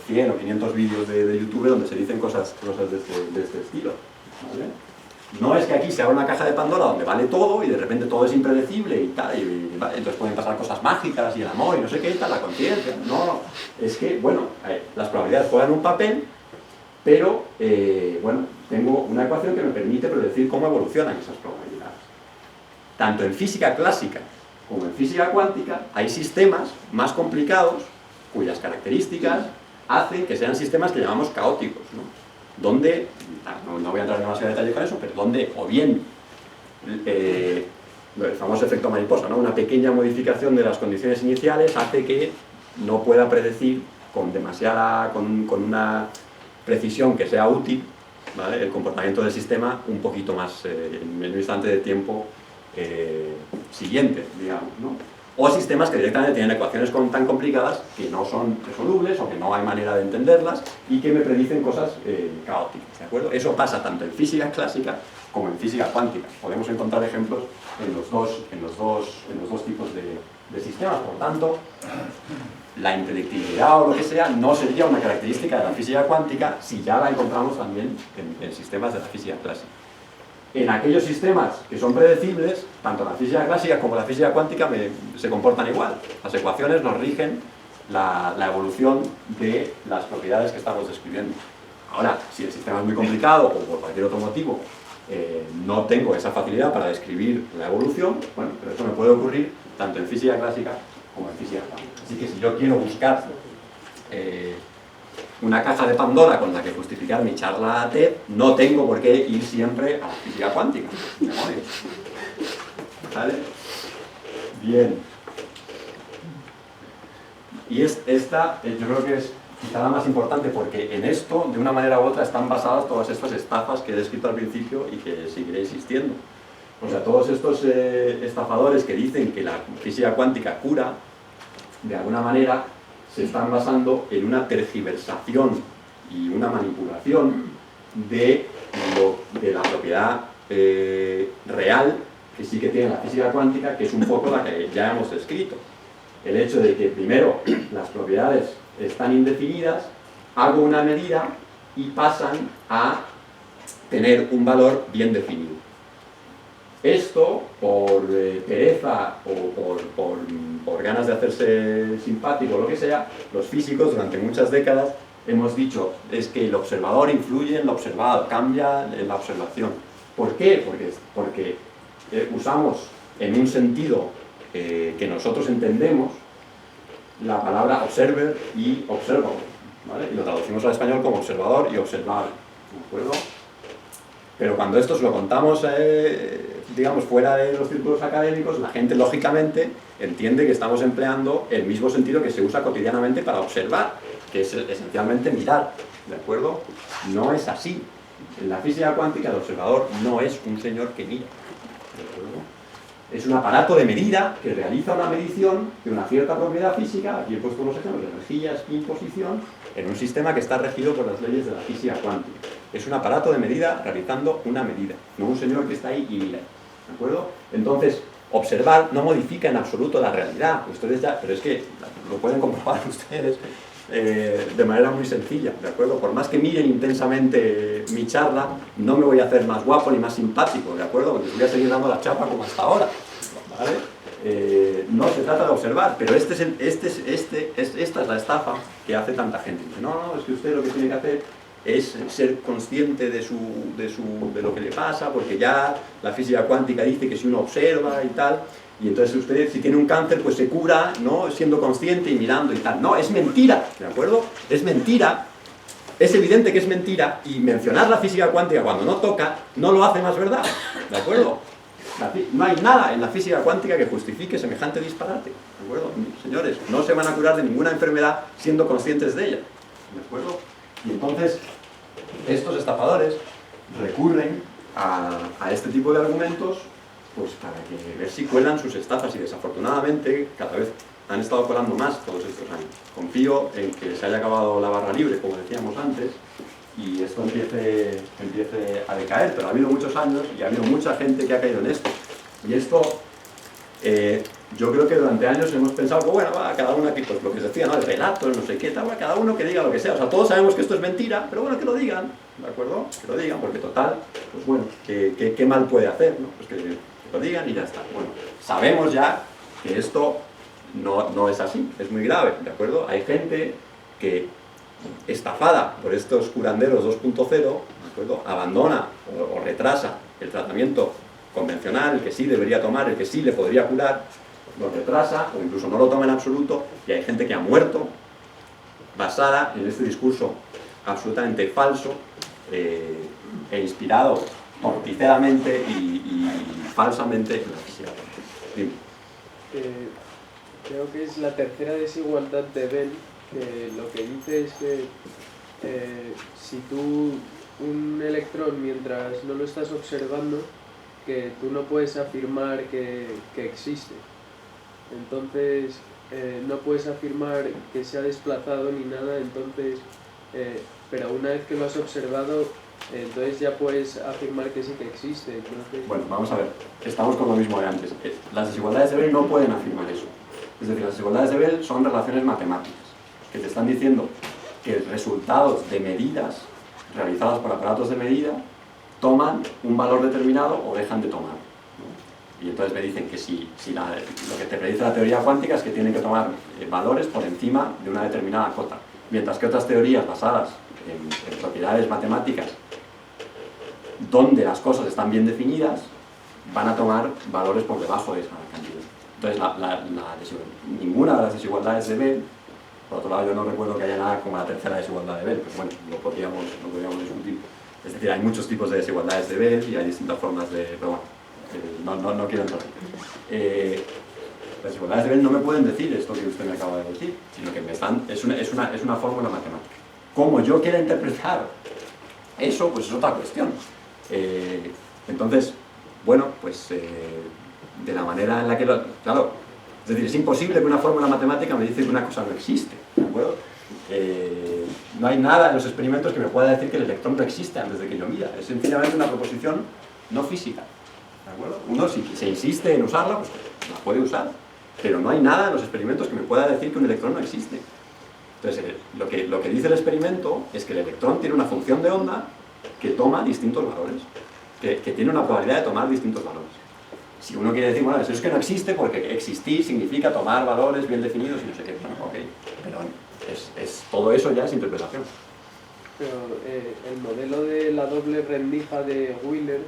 Speaker 1: 100 o 500 vídeos de YouTube donde se dicen cosas de este estilo, ¿vale? No es que aquí se abra una caja de Pandora donde vale todo y de repente todo es impredecible y tal, entonces pueden pasar cosas mágicas y el amor y no sé qué y tal, la conciencia. No, es que, bueno, las probabilidades juegan un papel, pero, bueno, tengo una ecuación que me permite predecir cómo evolucionan esas probabilidades. Tanto en física clásica como en física cuántica hay sistemas más complicados cuyas características hacen que sean sistemas que llamamos caóticos, ¿no? Donde, no voy a entrar en demasiado detalle con eso, pero donde o bien el famoso efecto mariposa, ¿no? Una pequeña modificación de las condiciones iniciales hace que no pueda predecir con una precisión que sea útil, ¿vale?, el comportamiento del sistema un poquito más en el instante de tiempo siguiente, digamos, ¿no? O sistemas que directamente tienen ecuaciones tan complicadas que no son resolubles o que no hay manera de entenderlas y que me predicen cosas caóticas, ¿de acuerdo? Eso pasa tanto en física clásica como en física cuántica. Podemos encontrar ejemplos en los dos tipos de sistemas. Por tanto, la impredictibilidad o lo que sea no sería una característica de la física cuántica si ya la encontramos también en sistemas de la física clásica. En aquellos sistemas que son predecibles, tanto la física clásica como la física cuántica se comportan igual. Las ecuaciones nos rigen la evolución de las propiedades que estamos describiendo. Ahora, si el sistema es muy complicado o por cualquier otro motivo no tengo esa facilidad para describir la evolución, bueno, pero eso me puede ocurrir tanto en física clásica como en física cuántica. Así que si yo quiero buscar una caja de Pandora con la que justificar mi charla TED, no tengo por qué ir siempre a la física cuántica. ¿Vale? Bien. Y esta, yo creo que es quizá la más importante, porque en esto, de una manera u otra, están basadas todas estas estafas que he descrito al principio y que seguiré insistiendo. O sea, todos estos estafadores que dicen que la física cuántica cura, de alguna manera, se están basando en una tergiversación y una manipulación de la propiedad real que sí que tiene la física cuántica, que es un poco la que ya hemos descrito. El hecho de que primero las propiedades están indefinidas, hago una medida y pasan a tener un valor bien definido. Esto, por pereza o por ganas de hacerse simpático o lo que sea, los físicos durante muchas décadas hemos dicho es que el observador influye en lo observado, cambia en la observación. ¿Por qué? Porque usamos en un sentido que nosotros entendemos la palabra observer y observable, ¿vale? Y lo traducimos al español como observador y observable, ¿de acuerdo? Pero cuando esto se lo contamos, digamos, fuera de los círculos académicos, la gente lógicamente entiende que estamos empleando el mismo sentido que se usa cotidianamente para observar, que es esencialmente mirar, ¿de acuerdo? No es así. En la física cuántica el observador no es un señor que mira, ¿de acuerdo? Es un aparato de medida que realiza una medición de una cierta propiedad física, aquí he puesto unos ejemplos de energía, spin, posición, en un sistema que está regido por las leyes de la física cuántica. Es un aparato de medida realizando una medida, no un señor que está ahí y mira, ¿de acuerdo? Entonces, observar no modifica en absoluto la realidad, ustedes ya, pero es que lo pueden comprobar ustedes de manera muy sencilla, ¿de acuerdo? Por más que miren intensamente mi charla, no me voy a hacer más guapo ni más simpático, ¿de acuerdo? Porque les voy a seguir dando la chapa como hasta ahora, ¿vale? No se trata de observar, pero esta es la estafa que hace tanta gente. Dice, no, es que usted lo que tiene que hacer es ser consciente de lo que le pasa, porque ya la física cuántica dice que si uno observa y tal, y entonces usted si tiene un cáncer pues se cura, ¿no?, siendo consciente y mirando y tal. No, es mentira, ¿de acuerdo? Es mentira, es evidente que es mentira, y mencionar la física cuántica cuando no toca no lo hace más verdad, ¿de acuerdo? No hay nada en la física cuántica que justifique semejante disparate, ¿de acuerdo? Señores, no se van a curar de ninguna enfermedad siendo conscientes de ella, ¿de acuerdo? Y entonces, estos estafadores recurren a este tipo de argumentos pues para ver si cuelan sus estafas, y desafortunadamente cada vez han estado colando más todos estos años. Confío en que se haya acabado la barra libre, como decíamos antes, y esto empiece a decaer, pero ha habido muchos años y ha habido mucha gente que ha caído en esto. Y esto, yo creo que durante años hemos pensado que, bueno, va, cada uno aquí, pues lo que se decía, ¿no?, el relato, no sé qué, tal, bueno, cada uno que diga lo que sea. O sea, todos sabemos que esto es mentira, pero bueno, que lo digan, ¿de acuerdo? Que lo digan, porque total, pues bueno, ¿qué mal puede hacer, no? Pues que lo digan y ya está. Bueno, sabemos ya que esto no es así, es muy grave, ¿de acuerdo? Hay gente que, estafada por estos curanderos 2.0, ¿de acuerdo?, abandona o retrasa el tratamiento convencional, el que sí debería tomar, el que sí le podría curar, lo retrasa o incluso no lo toma en absoluto, y hay gente que ha muerto basada en este discurso absolutamente falso e inspirado torticeramente y falsamente en la física. dime.
Speaker 4: Creo que es la tercera desigualdad de Bell, que lo que dice es que si tú, un electrón, mientras no lo estás observando, que tú no puedes afirmar que existe. Entonces, no puedes afirmar que se ha desplazado ni nada, entonces, pero una vez que lo has observado, entonces ya puedes afirmar que sí que existe. Entonces...
Speaker 1: Bueno, vamos a ver, estamos con lo mismo de antes. Las desigualdades de Bell no pueden afirmar eso. Es decir, las desigualdades de Bell son relaciones matemáticas, que te están diciendo que resultados de medidas realizadas por aparatos de medida toman un valor determinado o dejan de tomar, ¿no? Y entonces me dicen que lo que te predice la teoría cuántica es que tienen que tomar valores por encima de una determinada cota, mientras que otras teorías basadas en propiedades matemáticas donde las cosas están bien definidas van a tomar valores por debajo de esa cantidad. Entonces ninguna de las desigualdades de Bell, por otro lado yo no recuerdo que haya nada como la tercera desigualdad de Bell, pero bueno, lo podríamos discutir. Es decir, hay muchos tipos de desigualdades de Bell y hay distintas formas de... pero bueno, no quiero entrar. Las desigualdades de Bell no me pueden decir esto que usted me acaba de decir, sino que es una fórmula matemática. Cómo yo quiera interpretar eso, pues es otra cuestión. Entonces, bueno, pues de la manera en la que claro, es decir, es imposible que una fórmula matemática me dice que una cosa no existe, ¿de acuerdo? No hay nada en los experimentos que me pueda decir que el electrón no existe antes de que yo mida. Es sencillamente una proposición no física, ¿de acuerdo? Uno, si se insiste en usarla, pues la puede usar, pero no hay nada en los experimentos que me pueda decir que un electrón no existe. Entonces, lo que dice el experimento es que el electrón tiene una función de onda que toma distintos valores, que tiene una probabilidad de tomar distintos valores. Si uno quiere decir, bueno, eso es que no existe porque existir significa tomar valores bien definidos y no sé qué, bueno, ok, pero todo eso ya es interpretación.
Speaker 4: Pero el modelo de la doble rendija de Wheeler,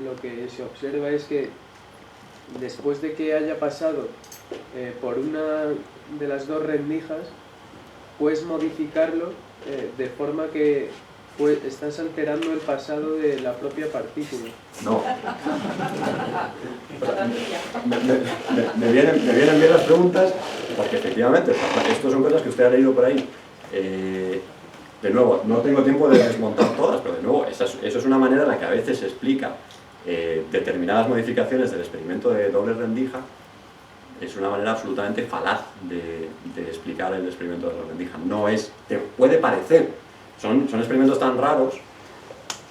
Speaker 4: lo que se observa es que después de que haya pasado por una de las dos rendijas, puedes modificarlo de forma que estás alterando el pasado de la propia partícula.
Speaker 1: No. Me vienen bien las preguntas, porque efectivamente, estas son cosas que usted ha leído por ahí. De nuevo, no tengo tiempo de desmontar todas, pero de nuevo, eso es una manera en la que a veces se explica determinadas modificaciones del experimento de doble rendija. Es una manera absolutamente falaz de explicar el experimento de doble rendija. No es, te puede parecer. Son experimentos tan raros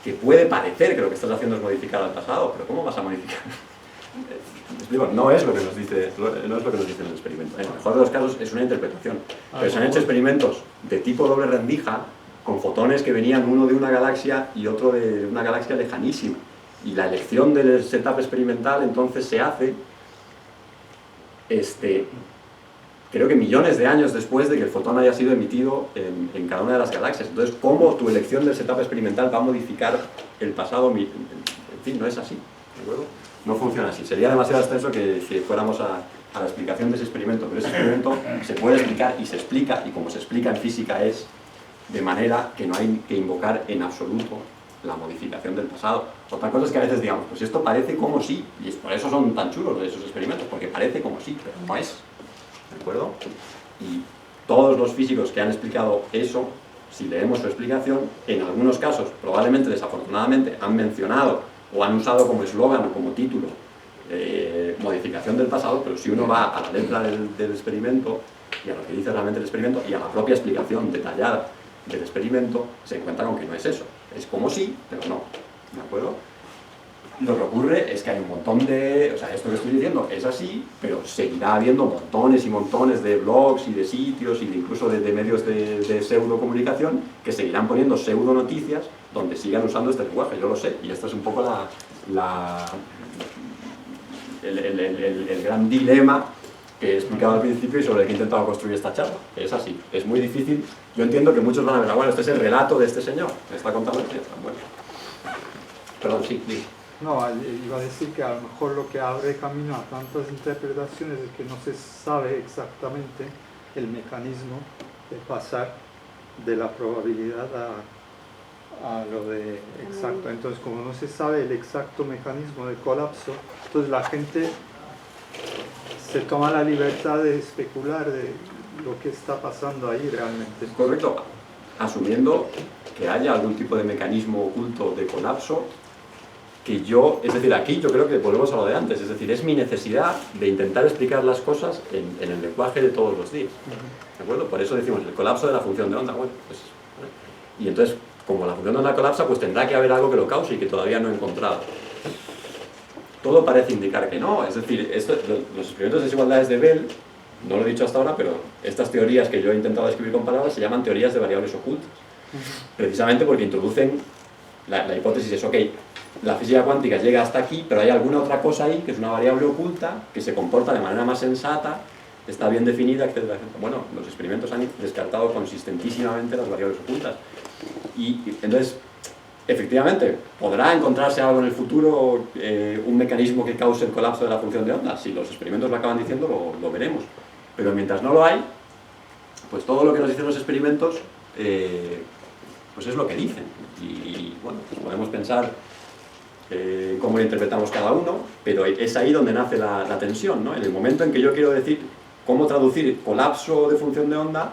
Speaker 1: que puede parecer que lo que estás haciendo es modificar al pasado, pero ¿cómo vas a modificar? ¿Me explico? No es lo que nos dice en el experimento. En el mejor de los casos es una interpretación. Pero se han hecho experimentos de tipo doble rendija con fotones que venían uno de una galaxia y otro de una galaxia lejanísima. Y la elección del setup experimental entonces se hace creo que millones de años después de que el fotón haya sido emitido en cada una de las galaxias. Entonces, ¿cómo tu elección del setup experimental va a modificar el pasado? En fin, no es así, ¿de acuerdo? No funciona así. Sería demasiado extenso que fuéramos a la explicación de ese experimento, pero ese experimento se puede explicar y se explica, y como se explica en física es de manera que no hay que invocar en absoluto la modificación del pasado. Otra cosa es que a veces digamos, pues esto parece como sí, y por eso son tan chulos esos experimentos, porque parece como sí, pero no es. ¿De acuerdo? Y todos los físicos que han explicado eso, si leemos su explicación, en algunos casos, probablemente desafortunadamente, han mencionado o han usado como eslogan o como título modificación del pasado, pero si uno va a la letra del experimento y a lo que dice realmente el experimento y a la propia explicación detallada del experimento, se encuentra con que no es eso. Es como sí, pero no. ¿De acuerdo? Lo que ocurre es que hay un montón de... O sea, esto que estoy diciendo es así, pero seguirá habiendo montones y montones de blogs y de sitios y incluso de medios de pseudocomunicación que seguirán poniendo pseudo noticias donde sigan usando este lenguaje. Yo lo sé, y esto es un poco el gran dilema que he explicado al principio y sobre el que he intentado construir esta charla. Es así, es muy difícil. Yo entiendo que muchos van a ver, bueno, este es el relato de este señor, me está contando el cierto. Bueno. Perdón, sí, digo.
Speaker 6: No, iba a decir que a lo mejor lo que abre camino a tantas interpretaciones es que no se sabe exactamente el mecanismo de pasar de la probabilidad a lo de exacto. Entonces, como no se sabe el exacto mecanismo de colapso, entonces la gente se toma la libertad de especular de lo que está pasando ahí realmente.
Speaker 1: Correcto, asumiendo que haya algún tipo de mecanismo oculto de colapso que yo, es decir, aquí yo creo que volvemos a lo de antes, es decir, es mi necesidad de intentar explicar las cosas en el lenguaje de todos los días, ¿de acuerdo? Por eso decimos el colapso de la función de onda, bueno, pues, y entonces, como la función de onda colapsa, pues tendrá que haber algo que lo cause y que todavía no he encontrado. Todo parece indicar que no, es decir, los experimentos de desigualdades de Bell, no lo he dicho hasta ahora, pero estas teorías que yo he intentado describir con palabras se llaman teorías de variables ocultas, precisamente porque introducen la hipótesis es, ok, la física cuántica llega hasta aquí, pero hay alguna otra cosa ahí, que es una variable oculta, que se comporta de manera más sensata, está bien definida, etcétera, etcétera. Bueno, los experimentos han descartado consistentísimamente las variables ocultas. Y entonces, efectivamente, ¿podrá encontrarse algo en el futuro, un mecanismo que cause el colapso de la función de onda? Si los experimentos lo acaban diciendo, lo veremos. Pero mientras no lo hay, pues todo lo que nos dicen los experimentos, pues es lo que dicen. Y bueno, pues podemos pensar cómo lo interpretamos cada uno, pero es ahí donde nace la tensión, ¿no? En el momento en que yo quiero decir cómo traducir colapso de función de onda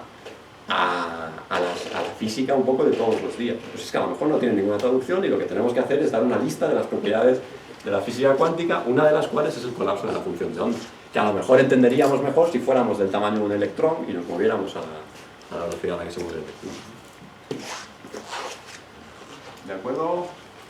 Speaker 1: a la física un poco de todos los días. Pues es que a lo mejor no tiene ninguna traducción y lo que tenemos que hacer es dar una lista de las propiedades de la física cuántica, una de las cuales es el colapso de la función de onda, que a lo mejor entenderíamos mejor si fuéramos del tamaño de un electrón y nos moviéramos a la velocidad a la que se mueve el electrón.
Speaker 5: ¿De acuerdo?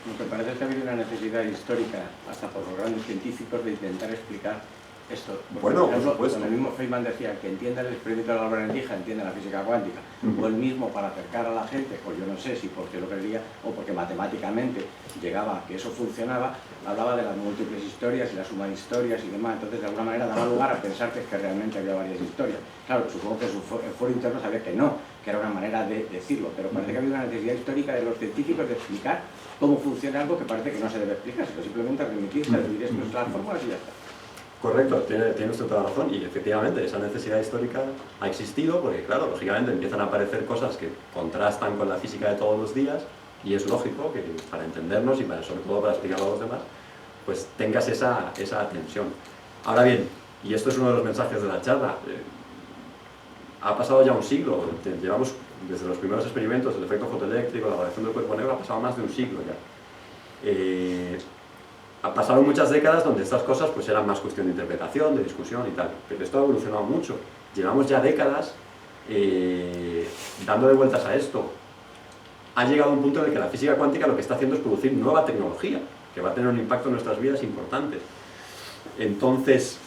Speaker 5: Lo que parece es que ha habido una necesidad histórica, hasta por los grandes científicos, de intentar explicar esto.
Speaker 1: Bueno, por supuesto.
Speaker 5: Cuando el mismo Feynman decía que entienda el experimento de la rendija, entiende la física cuántica, o el mismo para acercar a la gente, o yo no sé si porque lo creía o porque matemáticamente llegaba a que eso funcionaba, hablaba de las múltiples historias y la suma de historias y demás, entonces de alguna manera daba lugar a pensar que realmente había varias historias. Claro, supongo que su foro interno sabía que no, que era una manera de decirlo, pero parece que ha habido una necesidad histórica de los científicos de explicar cómo funciona algo que parece que no se debe explicar, sino simplemente remitirse a dividir las fórmulas y ya está.
Speaker 1: Correcto, tiene usted toda la razón y efectivamente esa necesidad histórica ha existido porque, claro, lógicamente empiezan a aparecer cosas que contrastan con la física de todos los días y es lógico que para entendernos y sobre todo para explicarlo a los demás, pues tengas esa tensión. Ahora bien, y esto es uno de los mensajes de la charla, ha pasado ya un siglo, llevamos desde los primeros experimentos, el efecto fotoeléctrico, la radiación del cuerpo negro, ha pasado más de un siglo ya. Ha pasado muchas décadas donde estas cosas pues eran más cuestión de interpretación, de discusión y tal, pero esto ha evolucionado mucho. Llevamos ya décadas dándole vueltas a esto. Ha llegado un punto en el que la física cuántica lo que está haciendo es producir nueva tecnología, que va a tener un impacto en nuestras vidas importante. Entonces,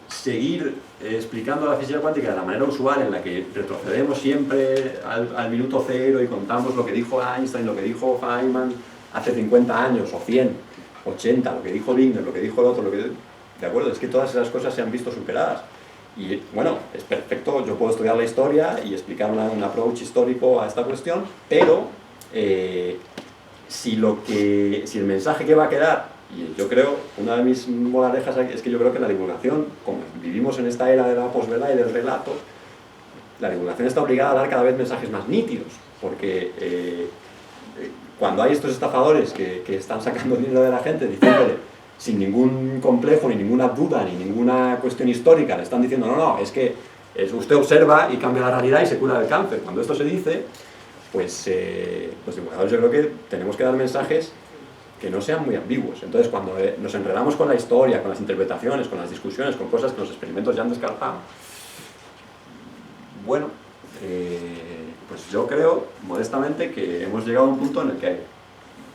Speaker 1: seguir explicando la física cuántica de la manera usual en la que retrocedemos siempre al minuto cero y contamos lo que dijo Einstein, lo que dijo Feynman hace 50 años, o 100, 80, lo que dijo Wigner, lo que dijo el otro, de acuerdo, es que todas esas cosas se han visto superadas. Y bueno, es perfecto, yo puedo estudiar la historia y explicar un approach histórico a esta cuestión, pero si el mensaje que va a quedar, y yo creo, una de mis moralejas es que yo creo que la divulgación, como vivimos en esta era de la posverdad y del relato, la divulgación está obligada a dar cada vez mensajes más nítidos, porque cuando hay estos estafadores que están sacando dinero de la gente diciéndole sin ningún complejo, ni ninguna duda, ni ninguna cuestión histórica, le están diciendo no, es que usted observa y cambia la realidad y se cura del cáncer. Cuando esto se dice, pues los divulgadores yo creo que tenemos que dar mensajes que no sean muy ambiguos. Entonces cuando nos enredamos con la historia, con las interpretaciones, con las discusiones, con cosas que los experimentos ya han descartado, bueno, pues yo creo, modestamente, que hemos llegado a un punto en el que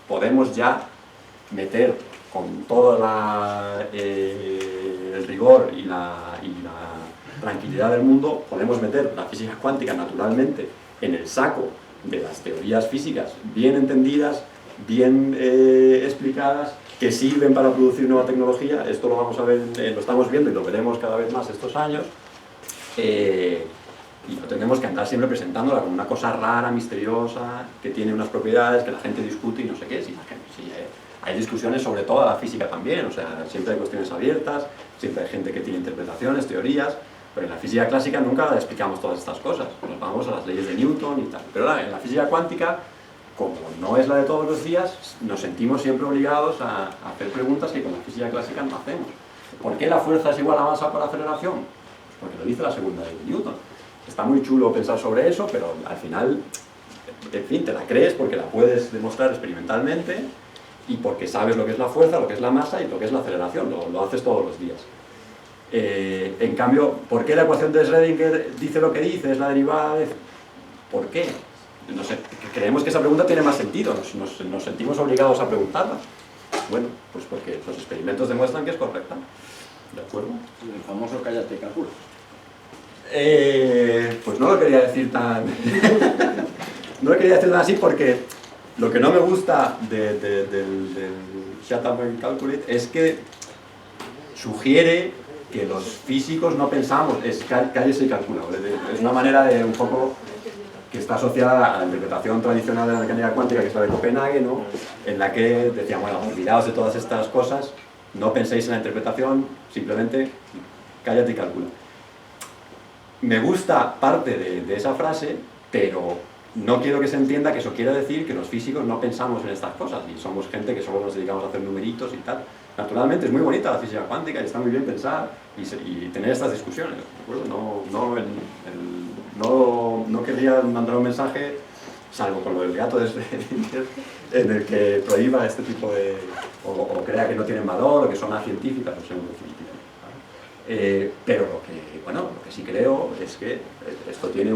Speaker 1: podemos ya meter con todo el rigor y la tranquilidad del mundo, podemos meter la física cuántica naturalmente en el saco de las teorías físicas bien entendidas, bien explicadas, que sirven para producir nueva tecnología. Esto lo vamos a ver, lo estamos viendo y lo veremos cada vez más estos años. Y no tenemos que andar siempre presentándola como una cosa rara, misteriosa, que tiene unas propiedades, que la gente discute y no sé qué. Sí, hay discusiones sobre toda la física también, o sea, siempre hay cuestiones abiertas, siempre hay gente que tiene interpretaciones, teorías, pero en la física clásica nunca explicamos todas estas cosas, nos vamos a las leyes de Newton y tal. Pero en la física cuántica como no es la de todos los días, nos sentimos siempre obligados a hacer preguntas que con la física clásica no hacemos. ¿Por qué la fuerza es igual a masa por aceleración? Pues porque lo dice la segunda ley de Newton. Está muy chulo pensar sobre eso, pero al final, en fin, te la crees porque la puedes demostrar experimentalmente y porque sabes lo que es la fuerza, lo que es la masa y lo que es la aceleración, lo haces todos los días. En cambio, ¿por qué la ecuación de Schrödinger dice lo que dice? Es la derivada de... ¿Por qué? No sé, creemos que esa pregunta tiene más sentido, nos sentimos obligados a preguntarla. Bueno, pues porque los experimentos demuestran que es correcta. ¿De acuerdo?
Speaker 5: El famoso cállate y calcula.
Speaker 1: Pues no lo quería decir tan... no lo quería decir tan así porque lo que no me gusta del Shut Up and Calculate es que sugiere que los físicos no pensamos, es cállese y calcula. Es una manera de un poco que está asociada a la interpretación tradicional de la mecánica cuántica, que es la de Copenhague, ¿no? En la que decían, bueno, olvidaos de todas estas cosas, no penséis en la interpretación, simplemente cállate y calcula. Me gusta parte de esa frase, pero no quiero que se entienda que eso quiere decir que los físicos no pensamos en estas cosas y somos gente que solo nos dedicamos a hacer numeritos y tal. Naturalmente es muy bonita la física cuántica y está muy bien pensar y tener estas discusiones, ¿de acuerdo? No querría mandar un mensaje, salvo con lo del gato de Schrödinger, en el que prohíba este tipo de... o crea que no tienen valor o que son acientíficas, no sé, en definitiva. Pero lo que sí creo es que esto tiene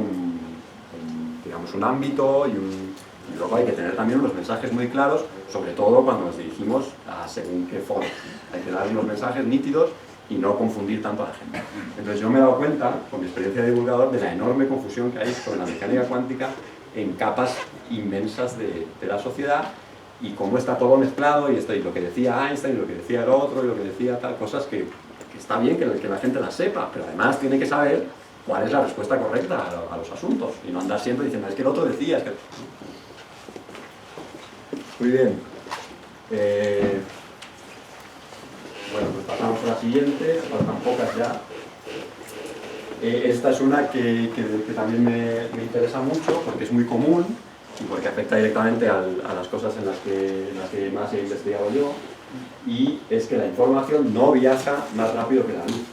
Speaker 1: digamos, un ámbito y luego hay que tener también unos mensajes muy claros, sobre todo cuando nos dirigimos a según qué foro. Hay que dar unos mensajes nítidos y no confundir tanto a la gente. Entonces yo me he dado cuenta, con mi experiencia de divulgador, de la enorme confusión que hay sobre la mecánica cuántica en capas inmensas de la sociedad y cómo está todo mezclado y lo que decía Einstein, y lo que decía el otro, y lo que decía tal, cosas que está bien que la gente las sepa, pero además tiene que saber cuál es la respuesta correcta a los asuntos y no andar siempre diciendo, es que el otro decía, es que... Muy bien. Bueno, pues pasamos a la siguiente, faltan pocas ya. Esta es una que también me interesa mucho porque es muy común y porque afecta directamente a las cosas en las que más he investigado yo, y es que la información no viaja más rápido que la luz.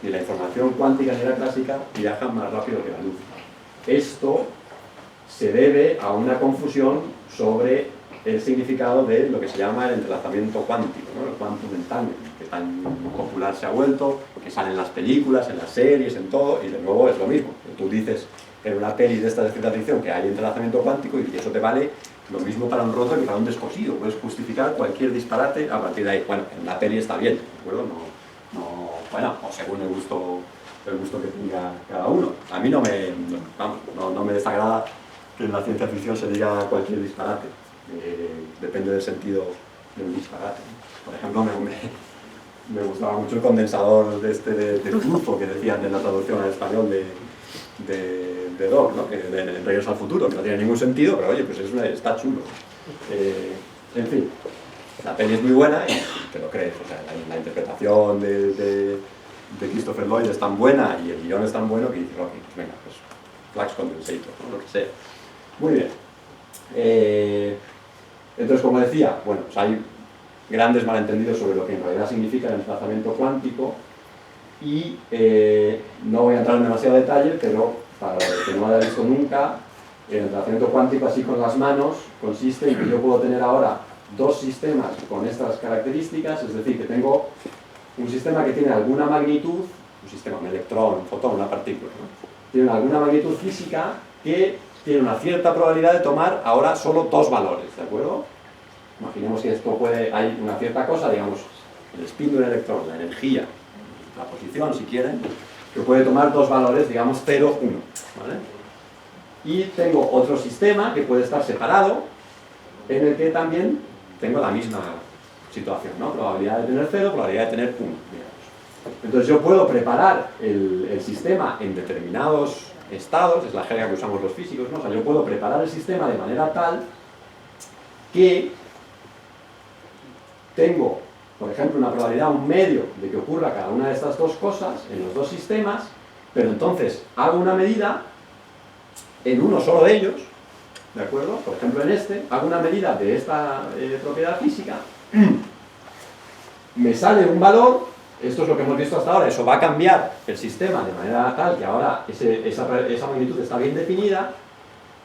Speaker 1: Ni la información cuántica ni la clásica viaja más rápido que la luz. Esto se debe a una confusión sobre el significado de lo que se llama el entrelazamiento cuántico, ¿no? El quantum entanglement, que tan popular se ha vuelto, que sale en las películas, en las series, en todo, y de nuevo es lo mismo. Tú dices en una peli de esta de ciencia ficción que hay entrelazamiento cuántico y eso te vale lo mismo para un roto que para un descosido. Puedes justificar cualquier disparate a partir de ahí. Bueno, en una peli está bien, ¿de acuerdo? Bueno, o según el gusto que tenga cada uno. A mí no me desagrada que en la ciencia ficción se diga cualquier disparate. Depende del sentido del disparate. Por ejemplo, me gustaba mucho el condensador de flujo que decían en la traducción al español de Doc, ¿no? De Regreso al Futuro, que no tiene ningún sentido, pero oye, pues está chulo. En fin, la peli es muy buena y te lo crees. O sea, la interpretación de Christopher Lloyd es tan buena y el guión es tan bueno que dices, ok, pues venga, pues Flux Condensator, ¿no? Lo que sea. Muy bien. Entonces, como decía, bueno, pues hay grandes malentendidos sobre lo que en realidad significa el desplazamiento cuántico y no voy a entrar en demasiado detalle, pero para el que no lo haya visto nunca, el desplazamiento cuántico así con las manos consiste en que yo puedo tener ahora dos sistemas con estas características, es decir, que tengo un sistema que tiene alguna magnitud, un sistema, un electrón, un fotón, una partícula, ¿no? Tiene alguna magnitud física que tiene una cierta probabilidad de tomar ahora solo dos valores, ¿de acuerdo? Imaginemos que hay una cierta cosa, digamos, el spin de un electrón, la energía, la posición, si quieren, que puede tomar dos valores, digamos, 0, 1, ¿vale? Y tengo otro sistema que puede estar separado, en el que también tengo la misma situación, ¿no? Probabilidad de tener 0, probabilidad de tener 1, digamos. Entonces yo puedo preparar el sistema en determinados estados, es la jerga que usamos los físicos, ¿no? O sea, yo puedo preparar el sistema de manera tal que tengo, por ejemplo, una probabilidad, un medio de que ocurra cada una de estas dos cosas en los dos sistemas, pero entonces hago una medida en uno solo de ellos ¿de acuerdo? Por ejemplo, en este, hago una medida de esta propiedad física, me sale un valor, esto es lo que hemos visto hasta ahora, eso va a cambiar el sistema de manera tal que ahora esa magnitud está bien definida,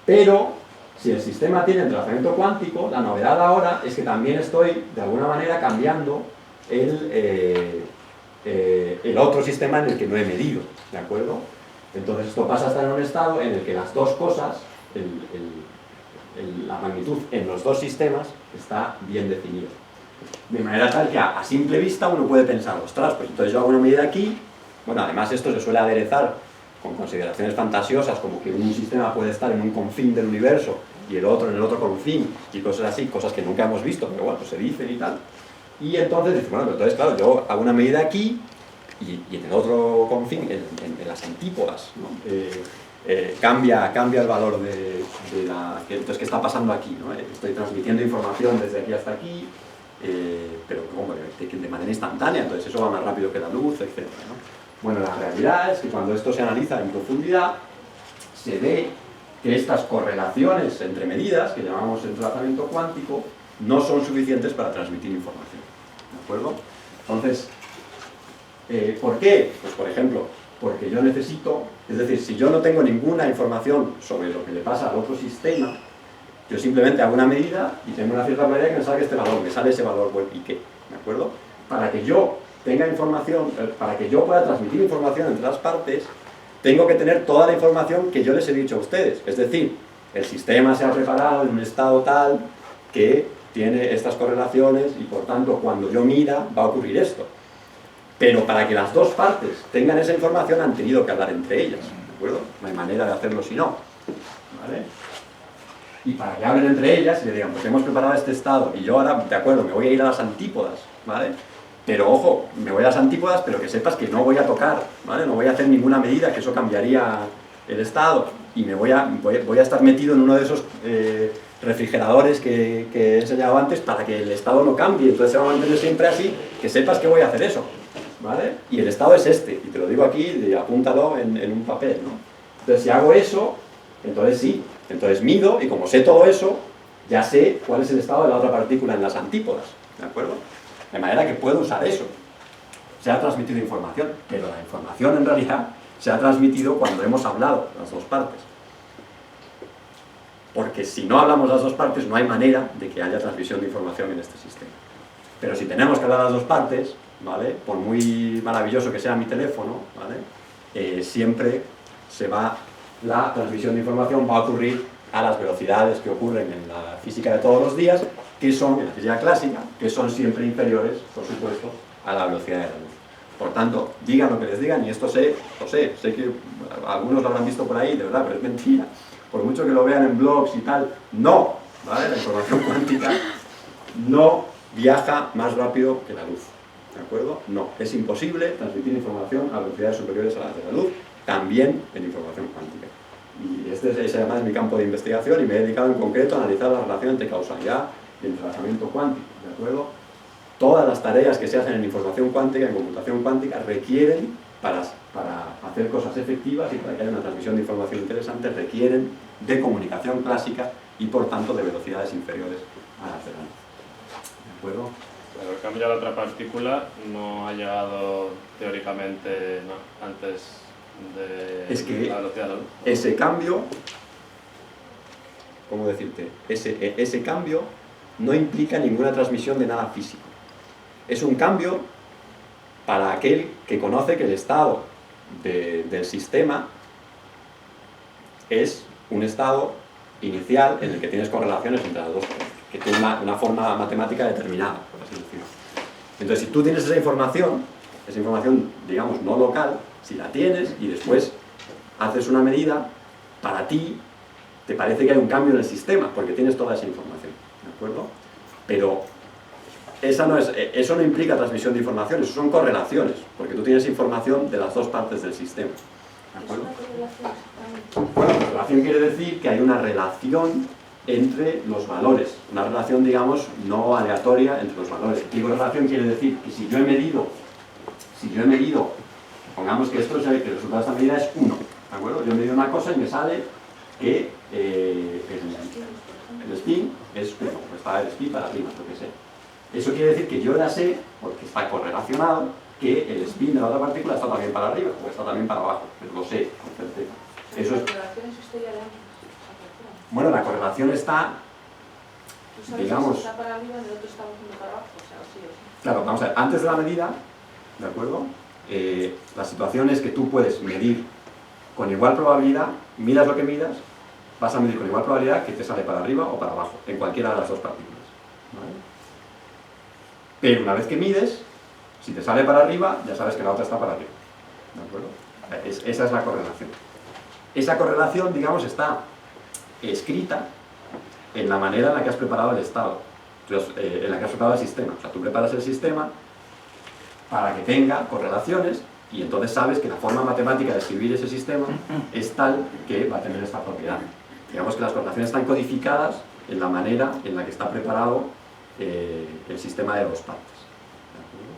Speaker 1: pero si el sistema tiene entrelazamiento cuántico, la novedad ahora es que también estoy, de alguna manera, cambiando el otro sistema en el que no he medido, ¿de acuerdo? Entonces esto pasa a estar en un estado en el que las dos cosas, la magnitud en los dos sistemas está bien definida. De manera tal que a simple vista uno puede pensar, ostras, pues entonces yo hago una medida aquí, bueno, además esto se suele aderezar con consideraciones fantasiosas, como que un sistema puede estar en un confín del universo y el otro en el otro confín, y cosas así, cosas que nunca hemos visto, pero bueno, pues se dicen y tal. Y entonces dices, bueno, entonces claro, yo hago una medida aquí, y en el otro confín, en las antípodas, ¿no? Cambia el valor entonces, ¿qué está pasando aquí? ¿No? Estoy transmitiendo información desde aquí hasta aquí, pero como de manera instantánea, entonces eso va más rápido que la luz, etc., ¿no? Bueno, la realidad es que cuando esto se analiza en profundidad, se ve que estas correlaciones entre medidas, que llamamos entrelazamiento cuántico, no son suficientes para transmitir información, ¿de acuerdo? Entonces, ¿por qué? Pues por ejemplo, porque yo necesito, es decir, si yo no tengo ninguna información sobre lo que le pasa al otro sistema, yo simplemente hago una medida y tengo una cierta probabilidad de que me salga este valor, me sale ese valor, bueno, ¿y qué? ¿De acuerdo? Para que yo tenga información, para que yo pueda transmitir información entre las partes, tengo que tener toda la información que yo les he dicho a ustedes. Es decir, el sistema se ha preparado en un estado tal que tiene estas correlaciones y por tanto cuando yo mida va a ocurrir esto. Pero para que las dos partes tengan esa información han tenido que hablar entre ellas, ¿de acuerdo? No hay manera de hacerlo si no, ¿vale? Y para que hablen entre ellas y le digan, pues hemos preparado este estado y yo ahora, de acuerdo, me voy a ir a las antípodas, ¿vale? Pero ojo, me voy a las antípodas, pero que sepas que no voy a tocar, ¿vale? No voy a hacer ninguna medida, que eso cambiaría el estado. Y me voy a estar metido en uno de esos refrigeradores que he enseñado antes para que el estado no cambie. Entonces se va a mantener siempre así, que sepas que voy a hacer eso, ¿vale? Y el estado es este, y te lo digo aquí, apúntalo en un papel, ¿no? Entonces si hago eso, entonces sí, entonces mido, y como sé todo eso, ya sé cuál es el estado de la otra partícula en las antípodas, ¿de acuerdo? De manera que puedo usar eso. Se ha transmitido información, pero la información en realidad se ha transmitido cuando hemos hablado las dos partes. Porque si no hablamos las dos partes, no hay manera de que haya transmisión de información en este sistema. Pero si tenemos que hablar las dos partes, ¿vale? Por muy maravilloso que sea mi teléfono, ¿vale? Siempre la transmisión de información va a ocurrir a las velocidades que ocurren en la física de todos los días, que son, en la física clásica, que son siempre inferiores, por supuesto, a la velocidad de la luz. Por tanto, digan lo que les digan, y esto sé que algunos lo habrán visto por ahí, de verdad, pero es mentira. Por mucho que lo vean en blogs y tal, no, ¿vale? La información cuántica no viaja más rápido que la luz, ¿de acuerdo? No, es imposible transmitir información a velocidades superiores a las de la luz, también en información cuántica. Y este es además mi campo de investigación y me he dedicado en concreto a analizar la relación entre causalidad y entrelazamiento cuántico, ¿de acuerdo? Todas las tareas que se hacen en información cuántica, en computación cuántica, requieren, para hacer cosas efectivas y para que haya una transmisión de información interesante, requieren de comunicación clásica y por tanto de velocidades inferiores a las de la luz. ¿De acuerdo?
Speaker 3: Pero el cambio a la otra partícula no ha llegado teóricamente antes de la velocidad de la luz.
Speaker 1: Ese cambio, ¿cómo decirte? Ese cambio no implica ninguna transmisión de nada físico. Es un cambio para aquel que conoce que el estado del sistema es un estado inicial en el que tienes correlaciones entre las dos cosas, que tiene una forma matemática determinada, por así decirlo. Entonces, si tú tienes esa información, digamos, no local, si la tienes y después haces una medida, para ti te parece que hay un cambio en el sistema, porque tienes toda esa información, ¿de acuerdo? Pero eso no implica transmisión de información, eso son correlaciones, porque tú tienes información de las dos partes del sistema, ¿de acuerdo? Bueno, correlación quiere decir que hay una relación entre los valores, una relación, digamos, no aleatoria entre los valores. Y correlación quiere decir que si yo he medido, pongamos que el resultado de esta medida es 1, ¿de acuerdo? Yo he medido una cosa y me sale que el spin es 1, pues está el spin para arriba, lo que sea. Eso quiere decir que yo ya sé, porque está correlacionado, que el spin de la otra partícula está también para arriba, o está también para abajo, pero lo sé con certeza. Eso es... Bueno, la correlación está, digamos...
Speaker 7: Si está para arriba, el otro está para abajo, o sea, sí o sí.
Speaker 1: Claro, vamos a ver, antes de la medida, ¿de acuerdo? La situación es que tú puedes medir con igual probabilidad, midas lo que midas, vas a medir con igual probabilidad que te sale para arriba o para abajo, en cualquiera de las dos partículas. ¿Vale? Pero una vez que mides, si te sale para arriba, ya sabes que la otra está para arriba. ¿De acuerdo? Esa es la correlación. Esa correlación, digamos, está escrita en la manera en la que has preparado el estado, en la que has preparado el sistema. O sea, tú preparas el sistema para que tenga correlaciones y entonces sabes que la forma matemática de escribir ese sistema es tal que va a tener esta propiedad. Digamos que las correlaciones están codificadas en la manera en la que está preparado el sistema de dos partes. ¿De acuerdo?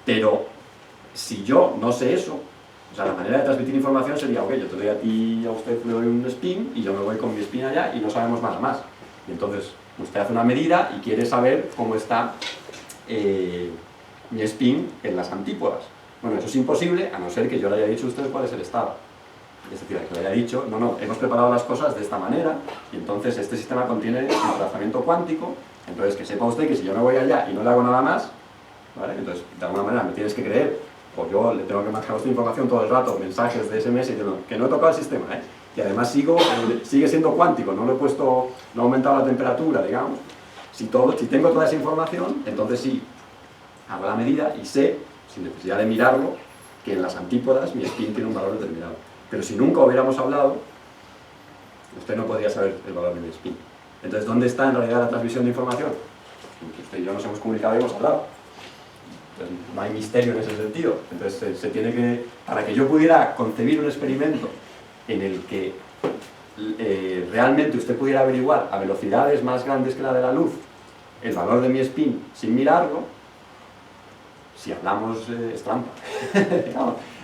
Speaker 1: Pero si yo no sé eso, o sea, la manera de transmitir información sería, ok, yo te doy a ti y a usted le doy un spin y yo me voy con mi spin allá y no sabemos nada más. Y entonces usted hace una medida y quiere saber cómo está mi spin en las antípodas. Bueno, eso es imposible a no ser que yo le haya dicho a usted cuál es el estado. Es decir, que le haya dicho, no, hemos preparado las cosas de esta manera y entonces este sistema contiene un trazamiento cuántico, entonces que sepa usted que si yo me voy allá y no le hago nada más, ¿vale? Entonces de alguna manera me tienes que creer, o yo le tengo que marcar a usted información todo el rato, mensajes de SMS diciendo que no he tocado el sistema, y además sigue siendo cuántico, no lo he puesto, no he aumentado la temperatura, digamos. Si tengo toda esa información, entonces sí, hago la medida y sé, sin necesidad de mirarlo, que en las antípodas mi spin tiene un valor determinado. Pero si nunca hubiéramos hablado, usted no podría saber el valor de mi spin. Entonces, ¿dónde está en realidad la transmisión de información? Que usted y yo nos hemos comunicado y hemos hablado. Entonces, no hay misterio en ese sentido. Entonces, se tiene que... Para que yo pudiera concebir un experimento en el que realmente usted pudiera averiguar a velocidades más grandes que la de la luz el valor de mi spin sin mirarlo, si hablamos es trampa.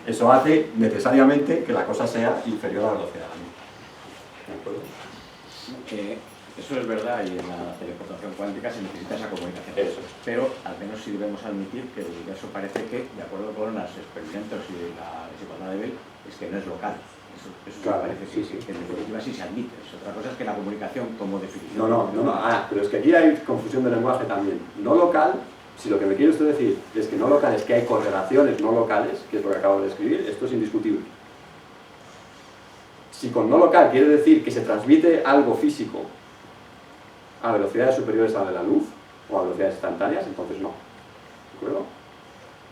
Speaker 1: Eso hace necesariamente que la cosa sea inferior a la velocidad de la luz. ¿De acuerdo?
Speaker 5: Eso es verdad, y en la teleportación cuántica se necesita esa comunicación.
Speaker 1: Eso es.
Speaker 5: Pero al menos sí debemos admitir que el universo parece que, de acuerdo con los experimentos y la desigualdad de Bell, es que no es local. Eso
Speaker 1: Claro,
Speaker 5: parece
Speaker 1: sí.
Speaker 5: que en definitiva sí se admite. Otra cosa es que la comunicación como definición...
Speaker 1: No. Pero es que aquí hay confusión de lenguaje también. No local, si lo que me quiere usted decir es que no local es que hay correlaciones no locales, que es lo que acabo de escribir, esto es indiscutible. Si con no local quiere decir que se transmite algo físico a velocidades superiores a la de la luz o a velocidades instantáneas, entonces no. ¿De acuerdo?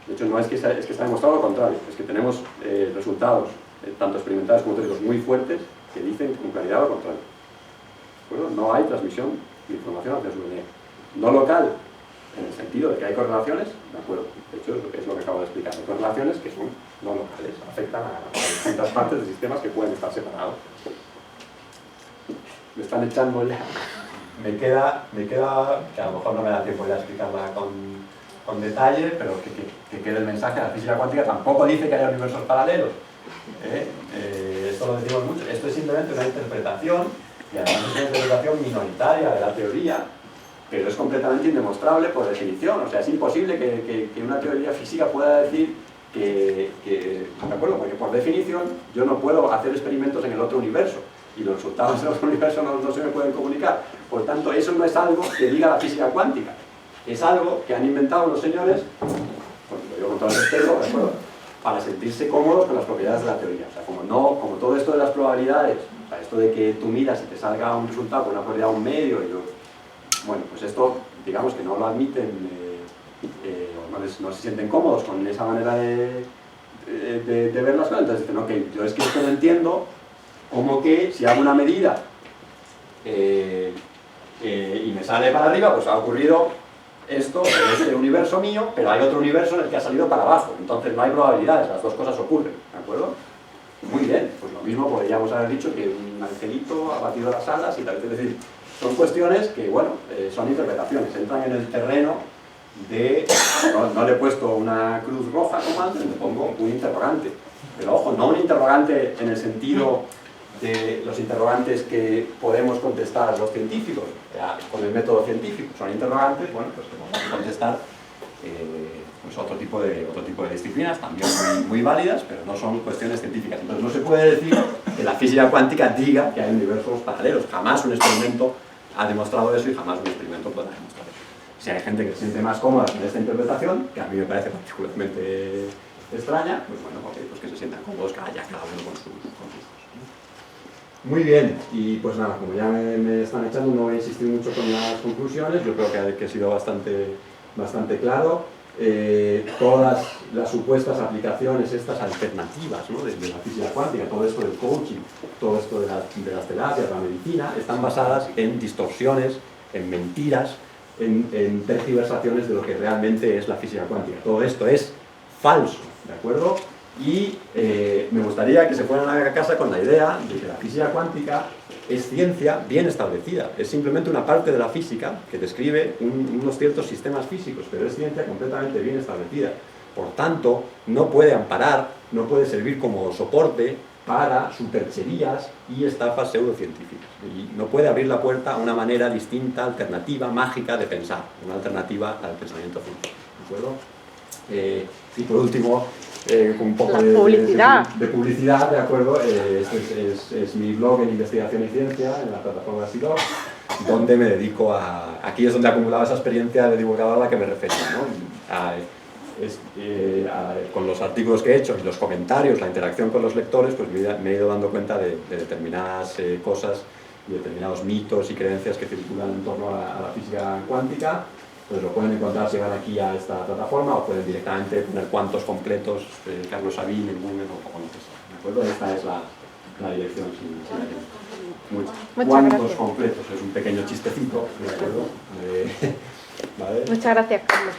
Speaker 1: De hecho, no es que está demostrado lo contrario, es que tenemos resultados, tanto experimentales como teóricos, muy fuertes que dicen con claridad lo contrario. ¿De acuerdo? No hay transmisión de información hacia su veneno. No local, en el sentido de que hay correlaciones, de acuerdo. De hecho, es lo que acabo de explicar. Hay correlaciones que son no locales, afectan a distintas partes de sistemas que pueden estar separados. Me están echando ya. Me queda, que a lo mejor no me da tiempo ya a explicarla con detalle, pero que quede el mensaje. La física cuántica tampoco dice que haya universos paralelos. Esto lo decimos mucho. Esto es simplemente una interpretación, y además es una interpretación minoritaria de la teoría, pero es completamente indemostrable por definición. O sea, es imposible que una teoría física pueda decir ¿de acuerdo? Porque por definición yo no puedo hacer experimentos en el otro universo y los resultados del otro universo no se me pueden comunicar. Por tanto, eso no es algo que diga la física cuántica. Es algo que han inventado los señores, lo digo con todo el respeto, ¿de acuerdo?, para sentirse cómodos con las propiedades de la teoría. O sea, como todo esto de las probabilidades, o sea, esto de que tú miras y te salga un resultado con una probabilidad de 1 medio, bueno, pues esto, digamos que no lo admiten, no se sienten cómodos con esa manera de ver las cosas. Entonces dicen, ok, yo es que esto no entiendo, como que si hago una medida y me sale para arriba, pues ha ocurrido esto en este universo mío, pero hay otro universo en el que ha salido para abajo, entonces no hay probabilidades, las dos cosas ocurren, ¿de acuerdo? Muy bien, pues lo mismo podríamos haber dicho que un angelito ha batido las alas y tal, es decir, son cuestiones que, bueno, son interpretaciones, entran en el terreno de... No le he puesto una cruz roja como antes, le pongo un interrogante, pero ojo, no un interrogante en el sentido los interrogantes que podemos contestar los científicos con el método científico son interrogantes, bueno, pues que podemos contestar pues otro tipo de disciplinas, también muy válidas, pero no son cuestiones científicas. Entonces no se puede decir que la física cuántica diga que hay universos paralelos. Jamás un experimento ha demostrado eso y jamás un experimento podrá demostrar eso. Si hay gente que se siente más cómoda con esta interpretación, que a mí me parece particularmente extraña, pues bueno, okay, pues que se sientan cómodos, que haya cada uno con sus cosas. Muy bien, y pues nada, como ya me están echando, no voy a insistir mucho con las conclusiones, yo creo que he sido bastante claro. Todas las supuestas aplicaciones, estas alternativas, ¿no?, de la física cuántica, todo esto del coaching, todo esto de las terapias, la medicina, están basadas en distorsiones, en mentiras, en tergiversaciones de lo que realmente es la física cuántica. Todo esto es falso, ¿de acuerdo? Y me gustaría que se fueran a casa con la idea de que la física cuántica es ciencia bien establecida, es simplemente una parte de la física que describe unos ciertos sistemas físicos, pero es ciencia completamente bien establecida. Por tanto, no puede amparar, no puede servir como soporte para supercherías y estafas pseudocientíficas. Y no puede abrir la puerta a una manera distinta, alternativa, mágica de pensar, una alternativa al pensamiento científico. ¿De acuerdo? Y por último, un poco de publicidad, ¿de acuerdo? Este es mi blog en investigación y ciencia, en la plataforma Silog, donde me dedico a... Aquí es donde acumulaba esa experiencia de divulgador a la que me refería, ¿no? Con los artículos que he hecho y los comentarios, la interacción con los lectores, pues me he ido dando cuenta de determinadas cosas y determinados mitos y creencias que circulan en torno a la física cuántica. Pues lo pueden encontrar si van aquí a esta plataforma o pueden directamente poner cuantos completos Carlos Sabin en Google o lo que sea. ¿De acuerdo? Esta es la dirección. ¿Cuántos completos? Es un pequeño chistecito, ¿de acuerdo? ¿Vale?
Speaker 8: Muchas gracias, Carlos.